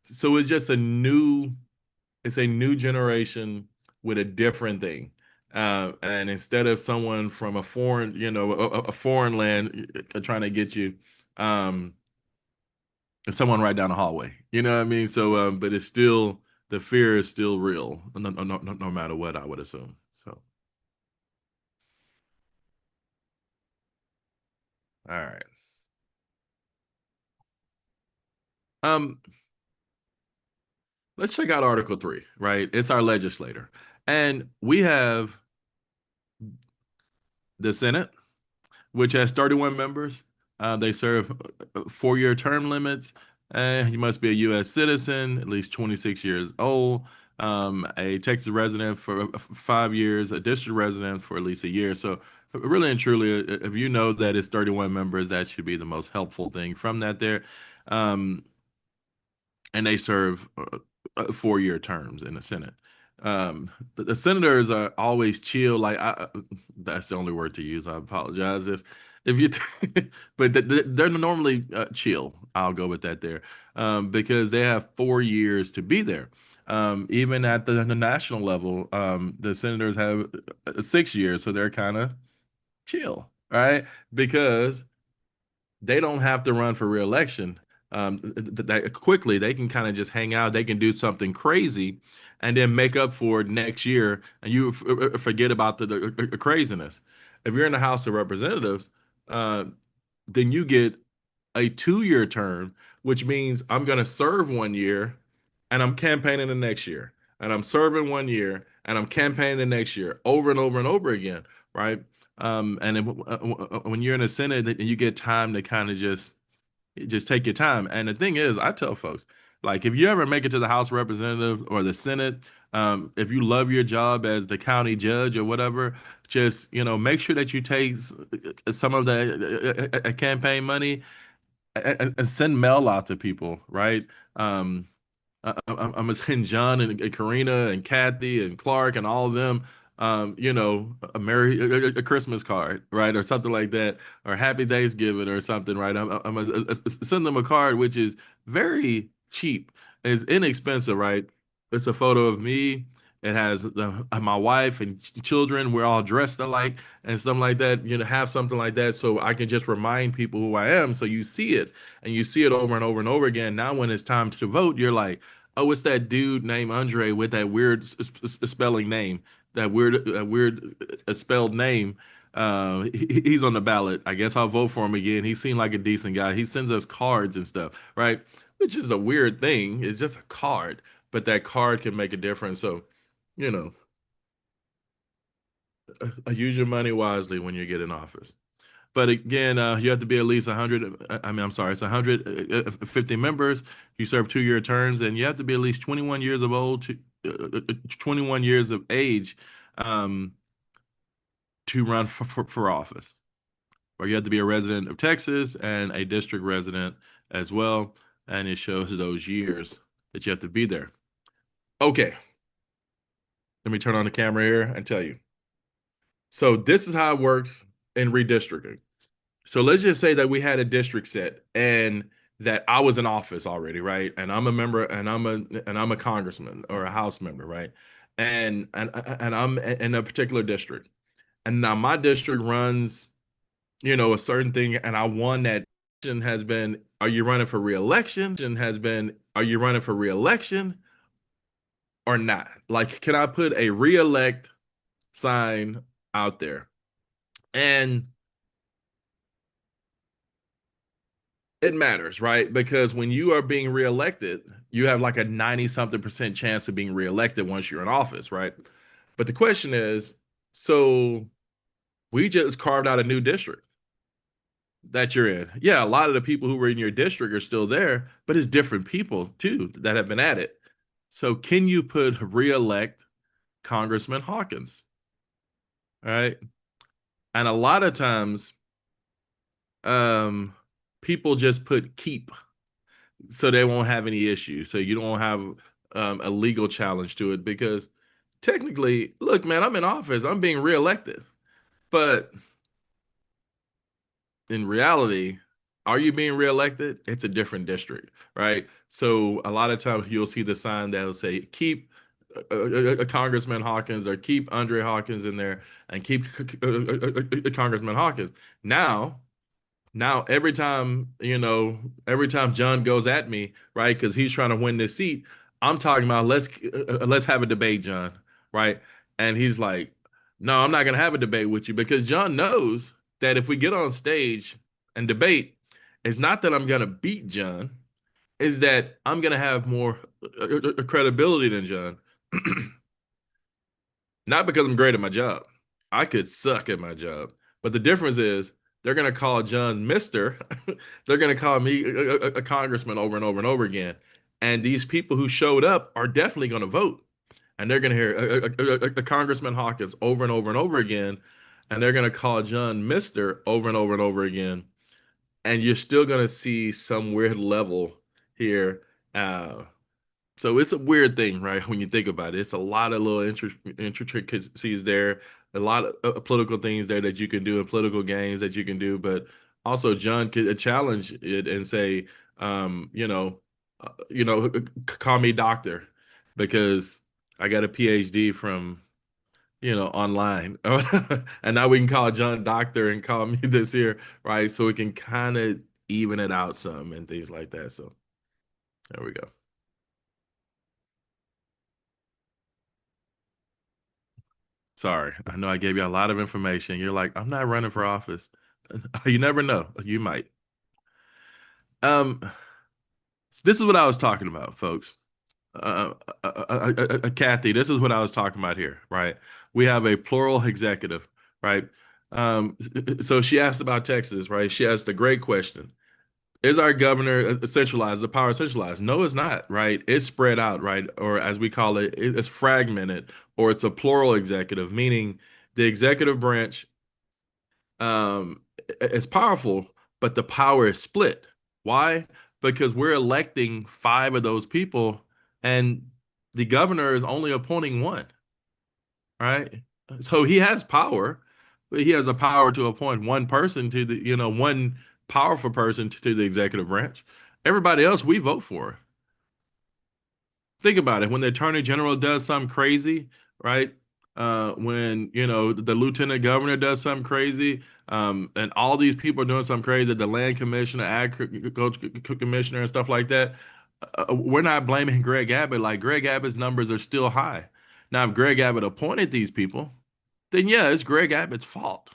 just it's a new generation with a different thing. And instead of someone from a foreign, a foreign land trying to get you, um, someone right down the hallway. You know what I mean? So, but it's still the fear is still real, no matter what, I would assume. So, all right. Let's check out Article 3, right? It's our legislator. And we have the Senate, which has 31 members. They serve 4-year term limits. You must be a U.S. citizen, at least 26 years old, a Texas resident for 5 years, a district resident for at least a year. So really and truly, if you know that it's 31 members, that should be the most helpful thing from that there. And they serve 4-year terms in the Senate. The senators are always chill. Like that's the only word to use. I apologize if you, but they're normally chill. I'll go with that there, because they have 4 years to be there. Even at the national level, the senators have 6 years, so they're kind of chill, right? Because they don't have to run for reelection. That quickly they can kind of just hang out. They can do something crazy, and then make up for it next year, and you forget about the craziness. If you're in the House of Representatives, then you get a 2-year term, which means I'm going to serve 1 year, and I'm campaigning the next year, and I'm serving 1 year, and I'm campaigning the next year, over and over and over again, right? And then, when you're in the Senate, you get time to kind of just take your time. And the thing is, I tell folks, like, if you ever make it to the House of Representatives or the Senate, if you love your job as the county judge or whatever, just, make sure that you take some of the campaign money and send mail out to people, right? I'm gonna send John and Karina and Kathy and Clark and all of them a a Christmas card, right, or something like that, or Happy Thanksgiving or something, right? I'm gonna send them a card which is very cheap, it's inexpensive, right? It's a photo of me. It has my wife and children. We're all dressed alike and something like that. Have something like that so I can just remind people who I am. So you see it and you see it over and over and over again. Now, when it's time to vote, you're like, oh, it's that dude named Andre with that weird spelling name, that weird spelled name. He's on the ballot. I guess I'll vote for him again. He seemed like a decent guy. He sends us cards and stuff, right? Which is a weird thing. It's just a card, but that card can make a difference. So, you know, use your money wisely when you get in office. But again, you have to be at least 100. I'm sorry, it's 150 members. You serve 2-year terms, and you have to be at least 21 years of old to 21 years of age um, to run for office. Or you have to be a resident of Texas and a district resident as well. And it shows those years that you have to be there. Okay. Let me turn on the camera here and tell you. So this is how it works in redistricting. So let's just say that we had a district set and that I was in office already, right? And I'm a member and I'm a congressman or a house member, right? And I'm in a particular district. And now my district runs, a certain thing, and I won that. Has been, are you running for reelection? And has been, are you running for reelection or not? Like, can I put a reelect sign out there? And it matters, right? Because when you are being reelected, you have like a 90-something% chance of being reelected once you're in office, right? But the question is, so we just carved out a new district that you're in. Yeah, a lot of the people who were in your district are still there, but it's different people too that have been added. So can you put reelect Congressman Hawkins? All right. And a lot of times, people just put keep so they won't have any issues. So you don't have a legal challenge to it because technically, look, man, I'm in office. I'm being reelected. But in reality, are you being reelected? It's a different district, right? So a lot of times you'll see the sign that'll say keep a Congressman Hawkins or keep Andre Hawkins in there and keep Congressman Hawkins. Now every time John goes at me, right, because he's trying to win this seat, I'm talking about let's have a debate, John, right? And he's like, no, I'm not gonna have a debate with you because John knows that if we get on stage and debate, it's not that I'm gonna beat John, is that I'm gonna have more credibility than John. Not because I'm great at my job. I could suck at my job. But the difference is they're going to call John Mr. They're going to call me a congressman over and over and over again. And these people who showed up are definitely going to vote. And they're going to hear a Congressman Hawkins over and over and over again. And they're going to call John Mr. over and over and over again. And you're still going to see some weird level here. So it's a weird thing, right? When you think about it, it's a lot of little intricacies there, a lot of political things there that you can do, and political games that you can do. But also, John could challenge it and say, call me doctor because I got a PhD from, online, and now we can call John doctor and call me this here, right? So we can kind of even it out some and things like that. So there we go. Sorry, I know I gave you a lot of information. You're like, I'm not running for office. You never know. You might. This is what I was talking about, folks. Kathy, this is what I was talking about here, right? We have a plural executive, right? So she asked about Texas, right? She asked a great question. Is our governor centralized, the power centralized? No, it's not, right? It's spread out, right? Or as we call it, it's fragmented, or it's a plural executive, meaning the executive branch is powerful, but the power is split. Why? Because we're electing 5 of those people, and the governor is only appointing 1, right? So he has power, but he has the power to appoint one person to the, one powerful person to the executive branch. Everybody else we vote for. Think about it. When the attorney general does something crazy, right? When the lieutenant governor does something crazy, and all these people are doing something crazy, the land commissioner, commissioner, and stuff like that. We're not blaming Greg Abbott. Like, Greg Abbott's numbers are still high. Now, if Greg Abbott appointed these people, then yeah, it's Greg Abbott's fault.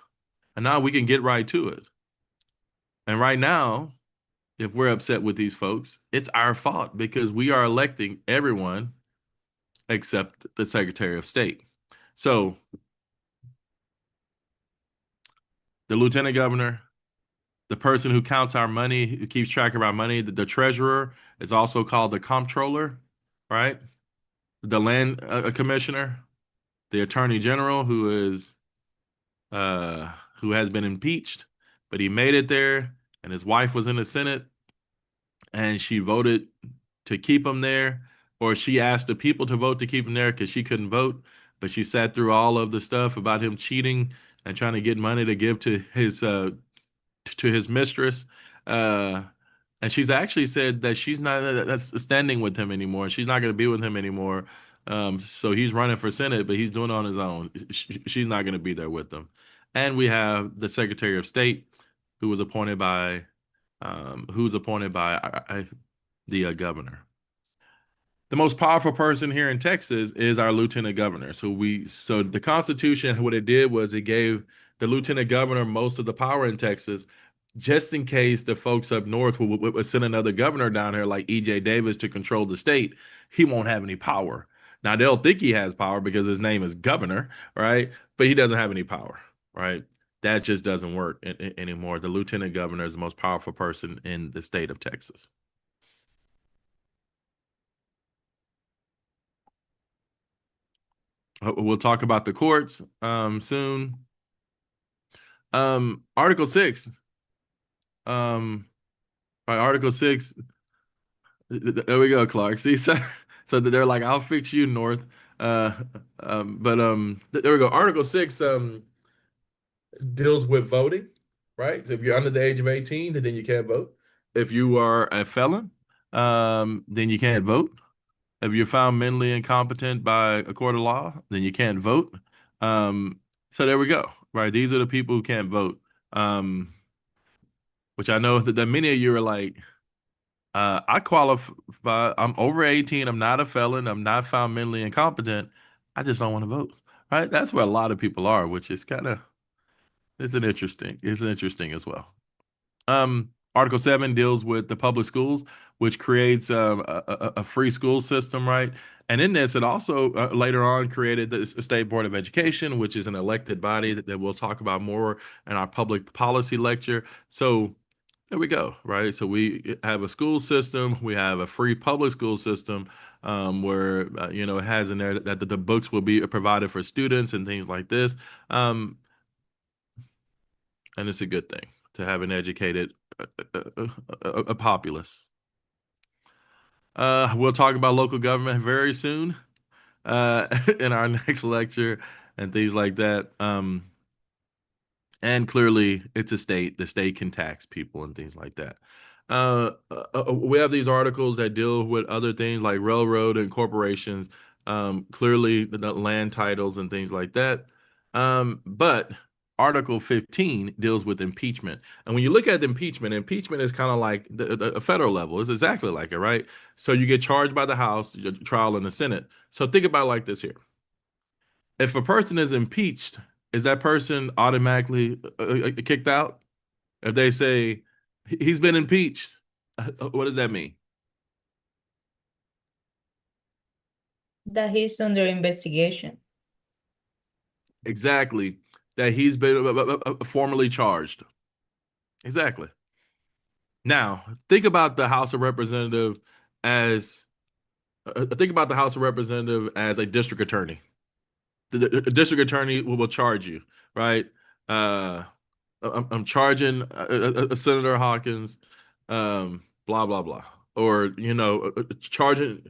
And now we can get right to it. And right now, if we're upset with these folks, it's our fault because we are electing everyone except the Secretary of State. So the lieutenant governor, the person who counts our money, who keeps track of our money, the treasurer is also called the comptroller, right? The land commissioner, the attorney general who has been impeached, but he made it there, and his wife was in the Senate, and she voted to keep him there, or she asked the people to vote to keep him there because she couldn't vote, but she sat through all of the stuff about him cheating and trying to get money to give to his mistress. And she's actually said that she's not that's standing with him anymore. She's not going to be with him anymore. So he's running for Senate, but he's doing it on his own. She's not going to be there with him. And we have the Secretary of State, who was appointed by the governor. The most powerful person here in Texas is our lieutenant governor. So the Constitution, what it did was it gave the lieutenant governor most of the power in Texas, just in case the folks up north would send another governor down here like E.J. Davis to control the state. He won't have any power. Now, they'll think he has power because his name is governor, right? But he doesn't have any power, right? That just doesn't work anymore. The lieutenant governor is the most powerful person in the state of Texas. We'll talk about the courts soon. Article 6. Right, Article 6. There we go, Clark. See, so they're like, I'll fix you, North. There we go. Article 6 deals with voting, right? So if you're under the age of 18, then you can't vote. If you are a felon, then you can't vote. If you're found mentally incompetent by a court of law, then you can't vote. So there we go, right? These are the people who can't vote. Which I know that many of you are like, I qualify. I'm over 18. I'm not a felon. I'm not found mentally incompetent. I just don't want to vote, right? That's where a lot of people are, which is it's interesting as well. Article 7 deals with the public schools, which creates a free school system, right? And in this, it also later on created the State Board of Education, which is an elected body that we'll talk about more in our public policy lecture. So there we go, right? So we have a school system, we have a free public school system where, it has in there that the books will be provided for students and things like this. And it's a good thing to have an educated a populace. We'll talk about local government very soon in our next lecture and things like that. And clearly, it's a state. The state can tax people and things like that. We have these articles that deal with other things like railroad and corporations, clearly the land titles and things like that. But Article 15 deals with impeachment. And when you look at impeachment is kind of like a federal level. It's exactly like it, right? So you get charged by the House, your trial in the Senate. So think about it like this here. If a person is impeached, is that person automatically kicked out? If they say he's been impeached, what does that mean? That he's under investigation. Exactly. That he's been formally charged. Exactly. Now, think about the House of Representatives as a district attorney. The district attorney will charge you, right? I'm charging Senator Hawkins, blah blah blah, or I'm charging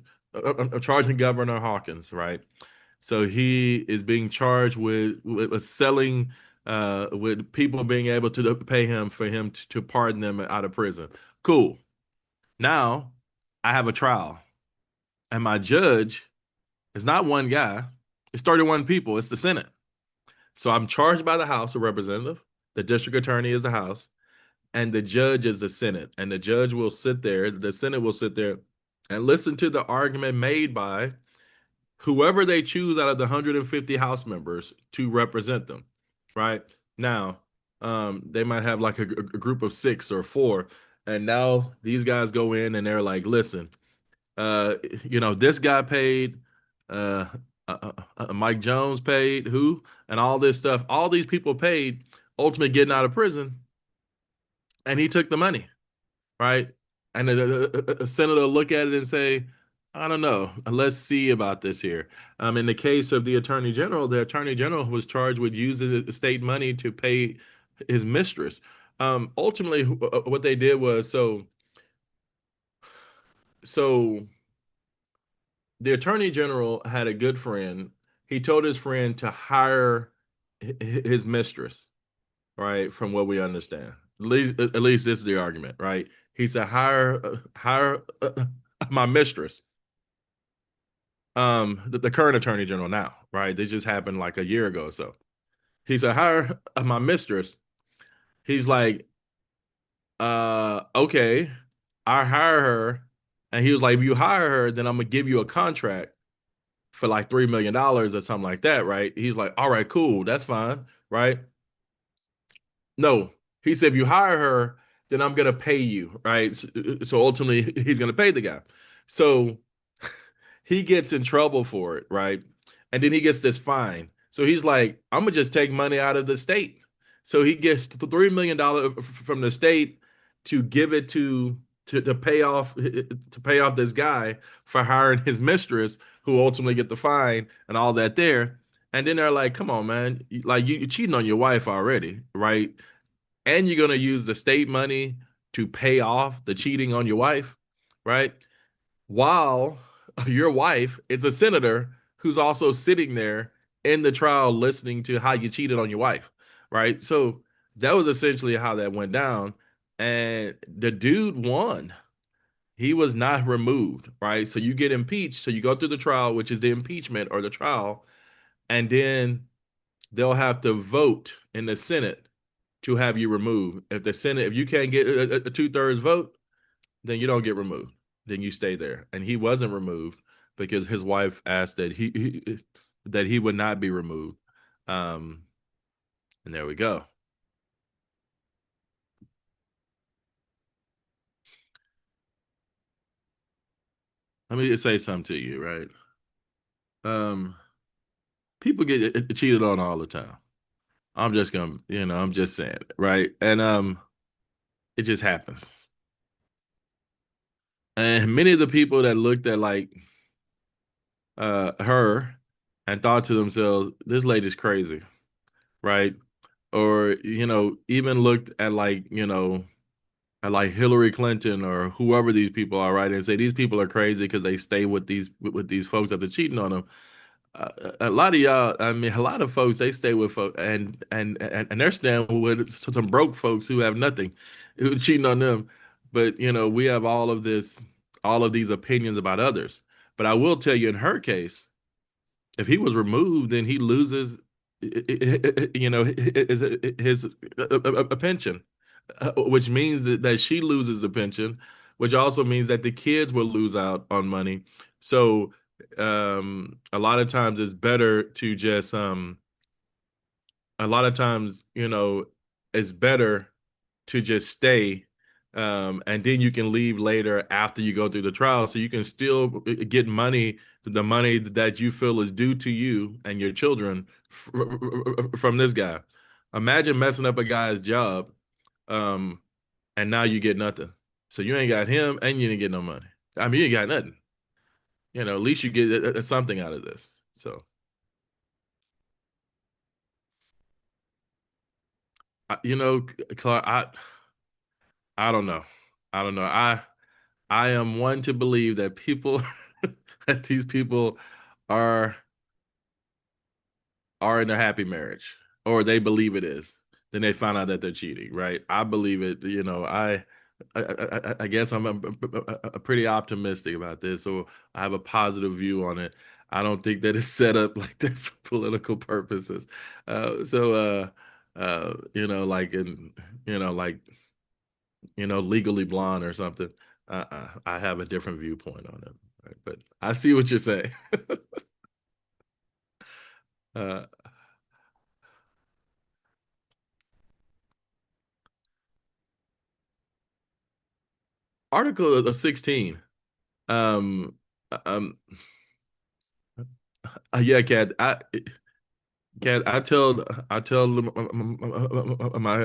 Governor Hawkins, right? So he is being charged with selling, with people being able to pay him for him to pardon them out of prison. Cool. Now I have a trial, and my judge is not one guy. It's 31 people. It's the Senate. So I'm charged by the House of Representatives. The district attorney is the House, and the judge is the Senate. And the judge will sit there, the Senate will sit there and listen to the argument made by whoever they choose out of the 150 House members to represent them, right? Now, they might have like a group of 6 or 4, and now these guys go in and they're like, listen, this guy paid, Mike Jones paid who, and all this stuff. All these people paid, ultimately getting out of prison, and he took the money, right? And a senator look at it and say, I don't know. Let's see about this here. In the case of the attorney general was charged with using state money to pay his mistress. Ultimately, what they did was so the attorney general had a good friend. He told his friend to hire his mistress, right? From what we understand, at least this is the argument, right? He said, hire my mistress. The current attorney general now, right? This just happened like a year ago or so. He said, hire my mistress. He's like, okay, I hire her. And he was like, if you hire her, then I'm gonna give you a contract for like $3 million or something like that, right? He's like, all right, cool, that's fine, right? No, he said, if you hire her, then I'm gonna pay you, right? So ultimately, he's gonna pay the guy. So he gets in trouble for it, right? And then he gets this fine. So he's like, I'm gonna just take money out of the state. So he gets $3 million from the state to give it to pay off this guy for hiring his mistress, who ultimately get the fine and all that there. And then they're like, come on, man, like you're cheating on your wife already, right? And you're gonna use the state money to pay off the cheating on your wife, right? While your wife is a senator who's also sitting there in the trial listening to how you cheated on your wife, right? So that was essentially how that went down. And the dude won. He was not removed, right? So you get impeached. So you go through the trial, which is the impeachment or the trial, and then they'll have to vote in the Senate to have you removed. If you can't get a 2/3 vote, then you don't get removed. Then you stay there. And he wasn't removed because his wife asked that he would not be removed. And there we go. Let me just say something to you, right? People get cheated on all the time. I'm just saying it, right? And it just happens. And many of the people that looked at like her and thought to themselves, this lady's crazy, right? Or even looked at like Hillary Clinton or whoever these people are, right? And say these people are crazy because they stay with these folks that are cheating on them. A lot of y'all, I mean, a lot of folks, they stay with folks and they're staying with some broke folks who have nothing, who are cheating on them. But we have all of these opinions about others. But I will tell you, in her case, if he was removed, then he loses, his pension, which means that she loses the pension, which also means that the kids will lose out on money. So a lot of times it's better to just it's better to just stay, and then you can leave later after you go through the trial, so you can still get the money that you feel is due to you and your children from this guy. Imagine messing up a guy's job, and now you get nothing. So you ain't got him and you didn't get no money. I mean, you ain't got nothing. At least you get something out of this. So, Clark, I don't know. I don't know. I am one to believe that people, that these people are are in a happy marriage, or they believe it is. Then they find out that they're cheating, right? I believe it. You know, I guess I'm a pretty optimistic about this, so I have a positive view on it. I don't think that it's set up like that for political purposes. You know, like in, you know, like, you know, Legally Blonde or something. I have a different viewpoint on it, right? But I see what you're saying. uh, Article 16. Um, um, yeah, Kat, I tell my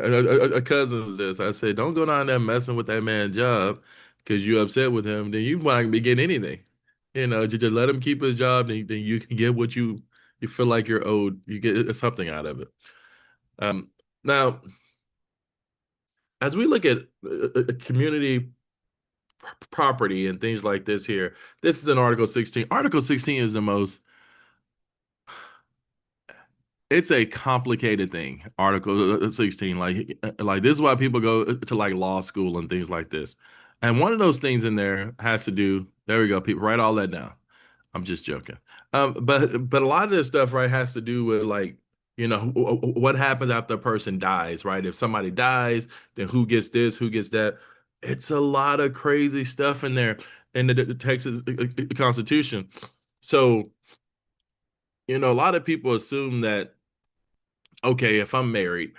cousins this. I say, don't go down there messing with that man's job because you're upset with him. Then you might not be getting anything. You know, just let him keep his job. Then you can get what you feel like you're owed. You get something out of it. Now, as we look at community property and things like this here, this is in Article 16. Article 16 is the most, it's a complicated thing. Article 16, like this is why people go to like law school and things like this. And one of those things in there has to do, there we go, people write all that down. I'm just joking. But a lot of this stuff, right, has to do with like, you know, what happens after a person dies, right? If somebody dies, then who gets this, who gets that? It's a lot of crazy stuff in there in the Texas Constitution. So, you know, a lot of people assume that, okay, if I'm married,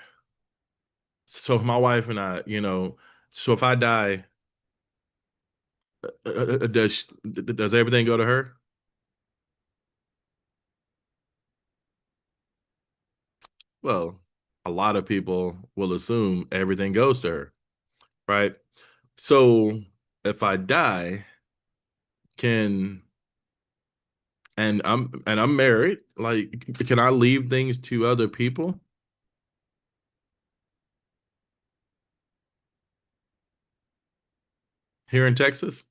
so if my wife and I, you know, so if I die, does everything go to her? Well, a lot of people will assume everything goes to her, right? So if I die, can I'm married, like can I leave things to other people? Here in Texas?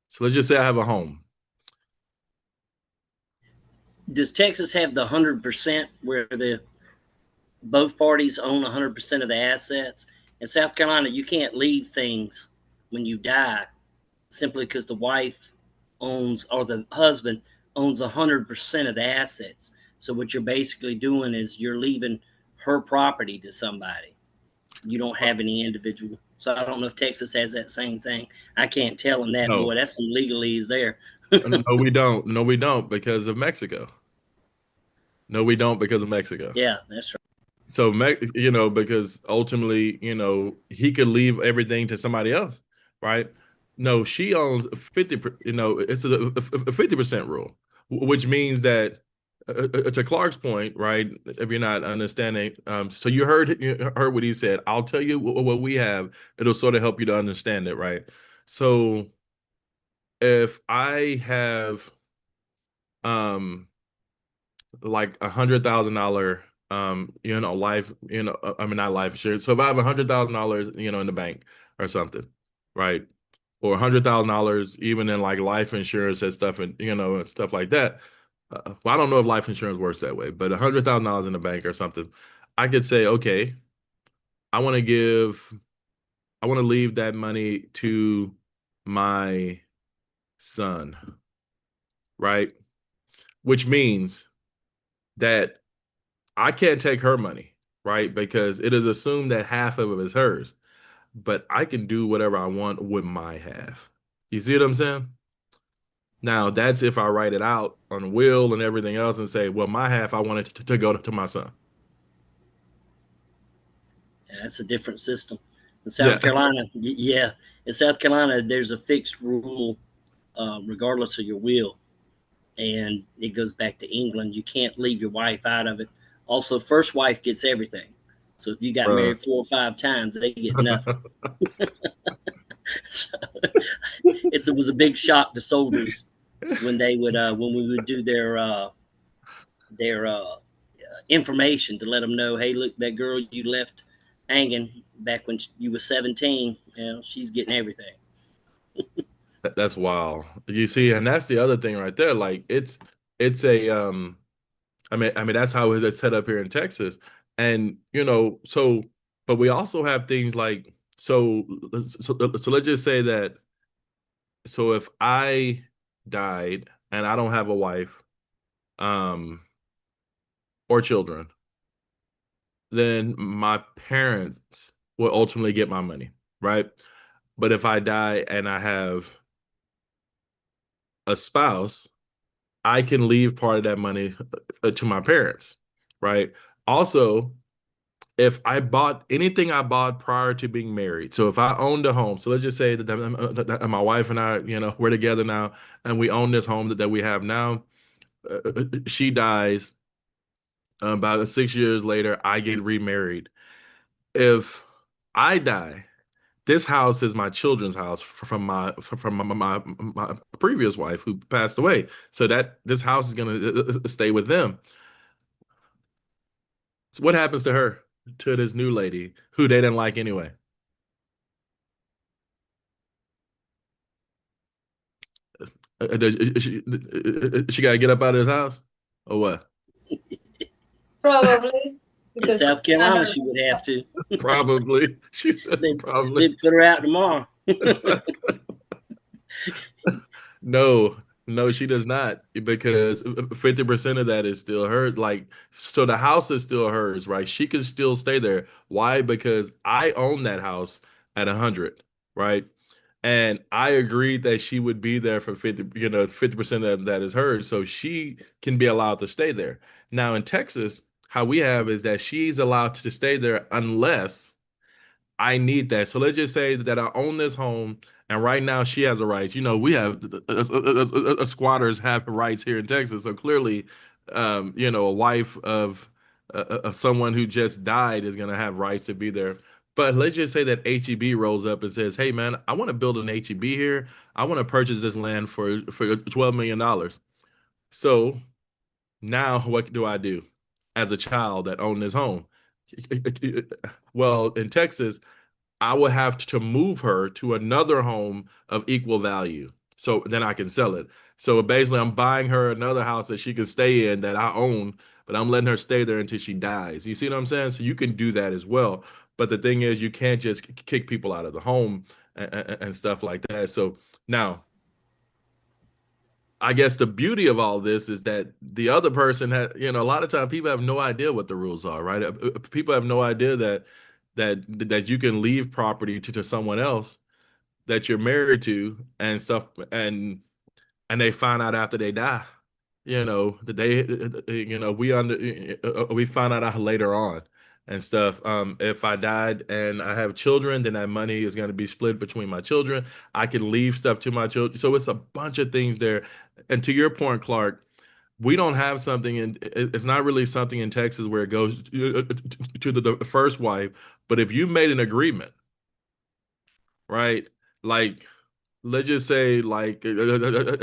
So let's just say I have a home. Does Texas have the 100% where the both parties own 100% of the assets? In South Carolina, you can't leave things when you die simply because the wife owns or the husband owns 100% of the assets. So what you're basically doing is you're leaving her property to somebody. You don't have any individual. So I don't know if Texas has that same thing. I can't tell them that. No. Boy, that's some legalese there. No, we don't. No, we don't because of Mexico. No, we don't because of Mexico. Yeah, that's right. So, you know, because ultimately, you know, he could leave everything to somebody else, right? No, she owns 50, you know, it's a 50% rule, which means that to Clark's point, right? If you're not understanding, so you heard what he said. I'll tell you what we have. It'll sort of help you to understand it, right? So if I have like $100,000 you know, life, you know, I mean not life insurance. So if I have $100,000, you know, in the bank or something, right? Or $100,000 even in like life insurance and stuff, and you know, and stuff like that. Well, I don't know if life insurance works that way, but $100,000 in the bank or something, I could say, okay, I want to leave that money to my son, right? Which means that I can't take her money, right? Because it is assumed that half of it is hers, but I can do whatever I want with my half. You see what I'm saying? Now, that's if I write it out on a will and everything else and say, well, my half, I want it to go to my son. Yeah, that's a different system. In South Carolina, yeah, in South Carolina, there's a fixed rule regardless of your will. And it goes back to England. You can't leave your wife out of it. Also, first wife gets everything. So if you got married 4 or 5 times, they get nothing. So, it was a big shock to soldiers when they would when we would do their information to let them know, hey, look, that girl you left hanging back when you were 17, you know, she's getting everything. That's wild. You see, and that's the other thing right there. Like it's a I mean that's how it's set up here in Texas. And so but we also have things like so let's just say that so if I died and I don't have a wife um or children, then my parents will ultimately get my money, right? But if I die and I have a spouse, I can leave part of that money to my parents, right? Also, if I bought anything I bought prior to being married, so if I owned a home, so let's just say that my wife and I, we're together now, and we own this home that we have now. She dies. About 6 years later, I get remarried. If I die, this house is my children's house from my previous wife who passed away. So that this house is gonna stay with them. So what happens to her, to this new lady who they didn't like anyway? She got to get up out of this house, or what? Probably In because South Carolina, she would have to. Probably. She said probably. They'd put her out tomorrow. No, no, she does not, because 50% of that is still hers. Like, so the house is still hers, right? She can still stay there. Why? Because I own that house at 100, right? And I agreed that she would be there for 50% of that is hers. So she can be allowed to stay there. Now in Texas, how we have is that she's allowed to stay there unless I need that. So let's just say that I own this home, and right now she has a rights. We have squatters have rights here in Texas. So clearly, a wife of someone who just died is going to have rights to be there. But let's just say that HEB rolls up and says, "Hey, man, I want to build an HEB here. I want to purchase this land for $12 million." So now what do I do as a child that owned this home? Well, in Texas, I would have to move her to another home of equal value. So then I can sell it. So basically, I'm buying her another house that she can stay in that I own, but I'm letting her stay there until she dies. You see what I'm saying? So you can do that as well. But the thing is, you can't just kick people out of the home and stuff like that. So now, I guess the beauty of all this is that the other person had, a lot of times people have no idea what the rules are, right? People have no idea that you can leave property to someone else that you're married to and stuff, and they find out after they die. That we find out later on and stuff. If I died and I have children, then that money is going to be split between my children. I can leave stuff to my children. So it's a bunch of things there. And to your point, Clark, we don't have something it's not really something in Texas where it goes to the first wife. But if you made an agreement, right? Like, let's just say like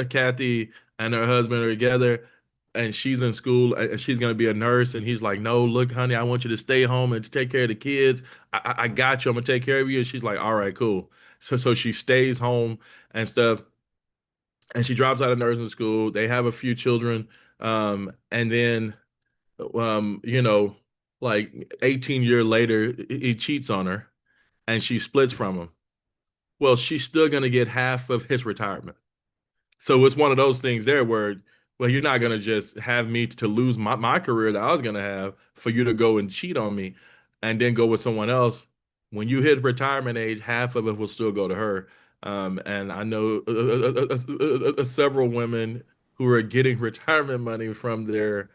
Kathy and her husband are together, and she's in school and she's going to be a nurse, and he's like, "No, look, honey, I want you to stay home and to take care of the kids. I got you. I'm gonna take care of you." And she's like, "All right, cool." So she stays home and stuff, and she drops out of nursing school. They have a few children, and then um you know like 18 years later he cheats on her and she splits from him. Well, she's still going to get half of his retirement. So it's one of those things there where, well, you're not going to just have me to lose my career that I was going to have for you to go and cheat on me and then go with someone else. When you hit retirement age, half of it will still go to her. And I know several women who are getting retirement money from their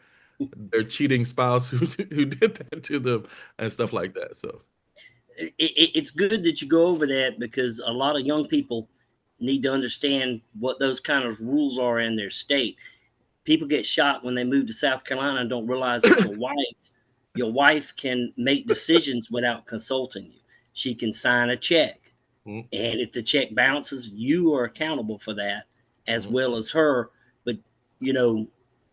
cheating spouse who did that to them and stuff like that. So It's good that you go over that, because a lot of young people need to understand what those kind of rules are in their state. People get shot when they move to South Carolina and don't realize that your wife can make decisions without consulting you. She can sign a check. Mhm. And if the check bounces, you are accountable for that as well as her. But,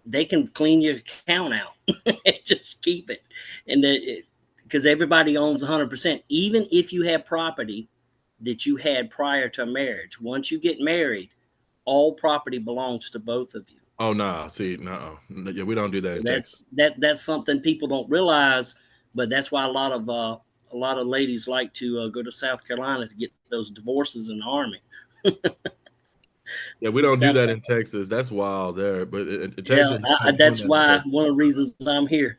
they can clean your account out and just keep it. And because everybody owns 100%. Even if you have property that you had prior to marriage. Once you get married, all property belongs to both of you. Oh no, see, no, yeah, we don't do that So in Texas. that's something people don't realize, but that's why a lot of ladies like to go to South Carolina to get those divorces in the Army. Yeah, we don't do South, that in Texas. That's wild there. But in yeah, Texas, you're not doing that's that in why Texas. one of the reasons I'm here.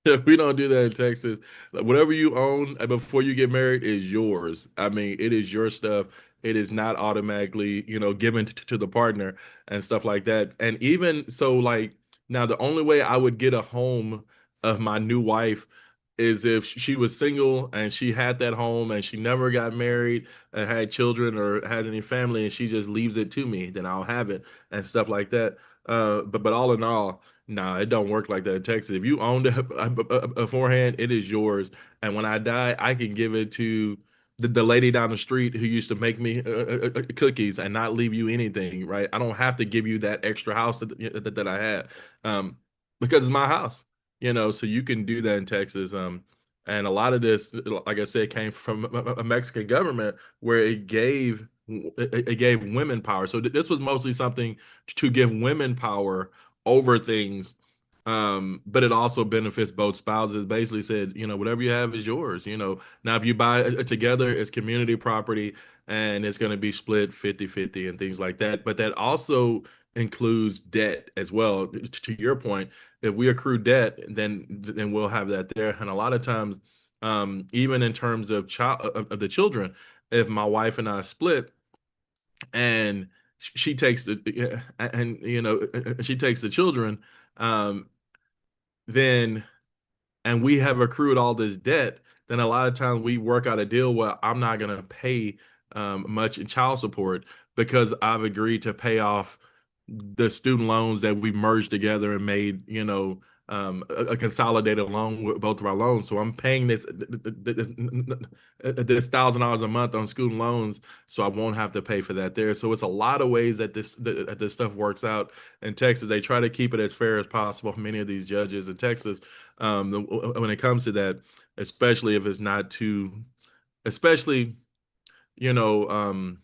Yeah, we don't do that in Texas. Like, whatever you own before you get married is yours. I mean, it is your stuff. It is not automatically, given to the partner and stuff like that. And even so, like now, the only way I would get a home of my new wife is if she was single and she had that home and she never got married and had children or had any family and she just leaves it to me, then I'll have it and stuff like that. But all in all, nah, it don't work like that in Texas. If you owned it beforehand, it is yours. And when I die, I can give it to the lady down the street who used to make me cookies and not leave you anything, right? I don't have to give you that extra house that I had, because it's my house, so you can do that in Texas. And a lot of this, like I said, came from a Mexican government where it gave women power. So this was mostly something to give women power over things, but it also benefits both spouses. Basically said, whatever you have is yours. Now if you buy it together, it's community property and it's going to be split 50-50 and things like that. But that also includes debt as well. To your point, if we accrue debt, then we'll have that there. And a lot of times, even in terms of the children, if my wife and I split and she takes she takes the children, then and we have accrued all this debt, then a lot of times we work out a deal where I'm not going to pay much in child support because I've agreed to pay off the student loans that we merged together and made, a consolidated loan with both of our loans. So I'm paying this $1,000 a month on student loans, so I won't have to pay for that there. So it's a lot of ways that this stuff works out in Texas. They try to keep it as fair as possible. Many of these judges in Texas, when it comes to that, especially if it's not too, especially, if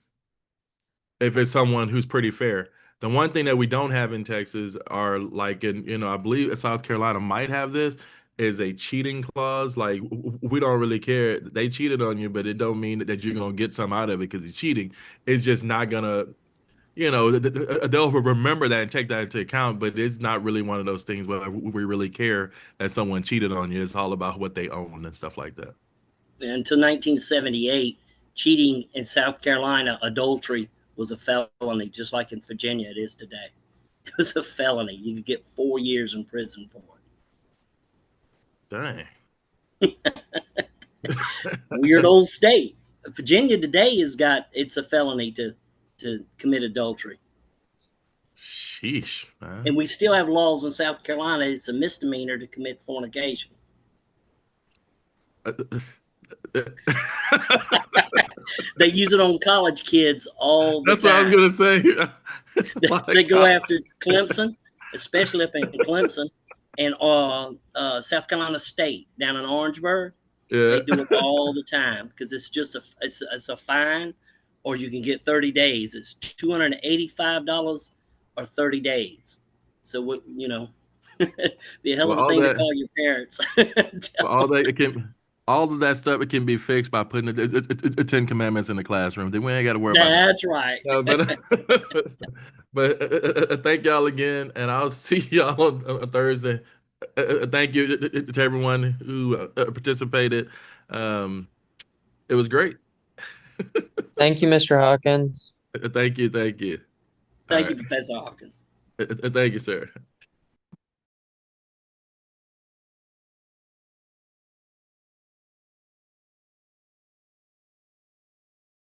it's someone who's pretty fair. The one thing that we don't have in Texas are like I believe South Carolina might have this, is a cheating clause. Like we don't really care. They cheated on you, but it don't mean that you're gonna get some out of it because he's cheating. It's just not gonna, they'll remember that and take that into account, but it's not really one of those things where we really care that someone cheated on you. It's all about what they own and stuff like that. Until 1978, cheating in South Carolina, adultery was a felony, just like in Virginia it is today. It was a felony. You could get 4 years in prison for Dang. it. Weird old state. Virginia today it's a felony to commit adultery. Sheesh, man. And we still have laws in South Carolina. It's a misdemeanor to commit fornication. They use it on college kids all the That's time. what I was gonna say. They go after Clemson, especially up in Clemson, and South Carolina State down in Orangeburg. Yeah. They do it all the time because it's just it's a fine, or you can get 30 days. It's $285 or 30 days. So what be a hell of a thing to call your parents. All of that stuff, it can be fixed by putting the 10 Commandments in the classroom. Then we ain't got to worry about that. That's right. No, but thank y'all again, and I'll see y'all on Thursday. Thank you to everyone who participated. It was great. Thank you, Mr. Hawkins. Thank you. Thank you, Professor Hawkins. Thank you, sir.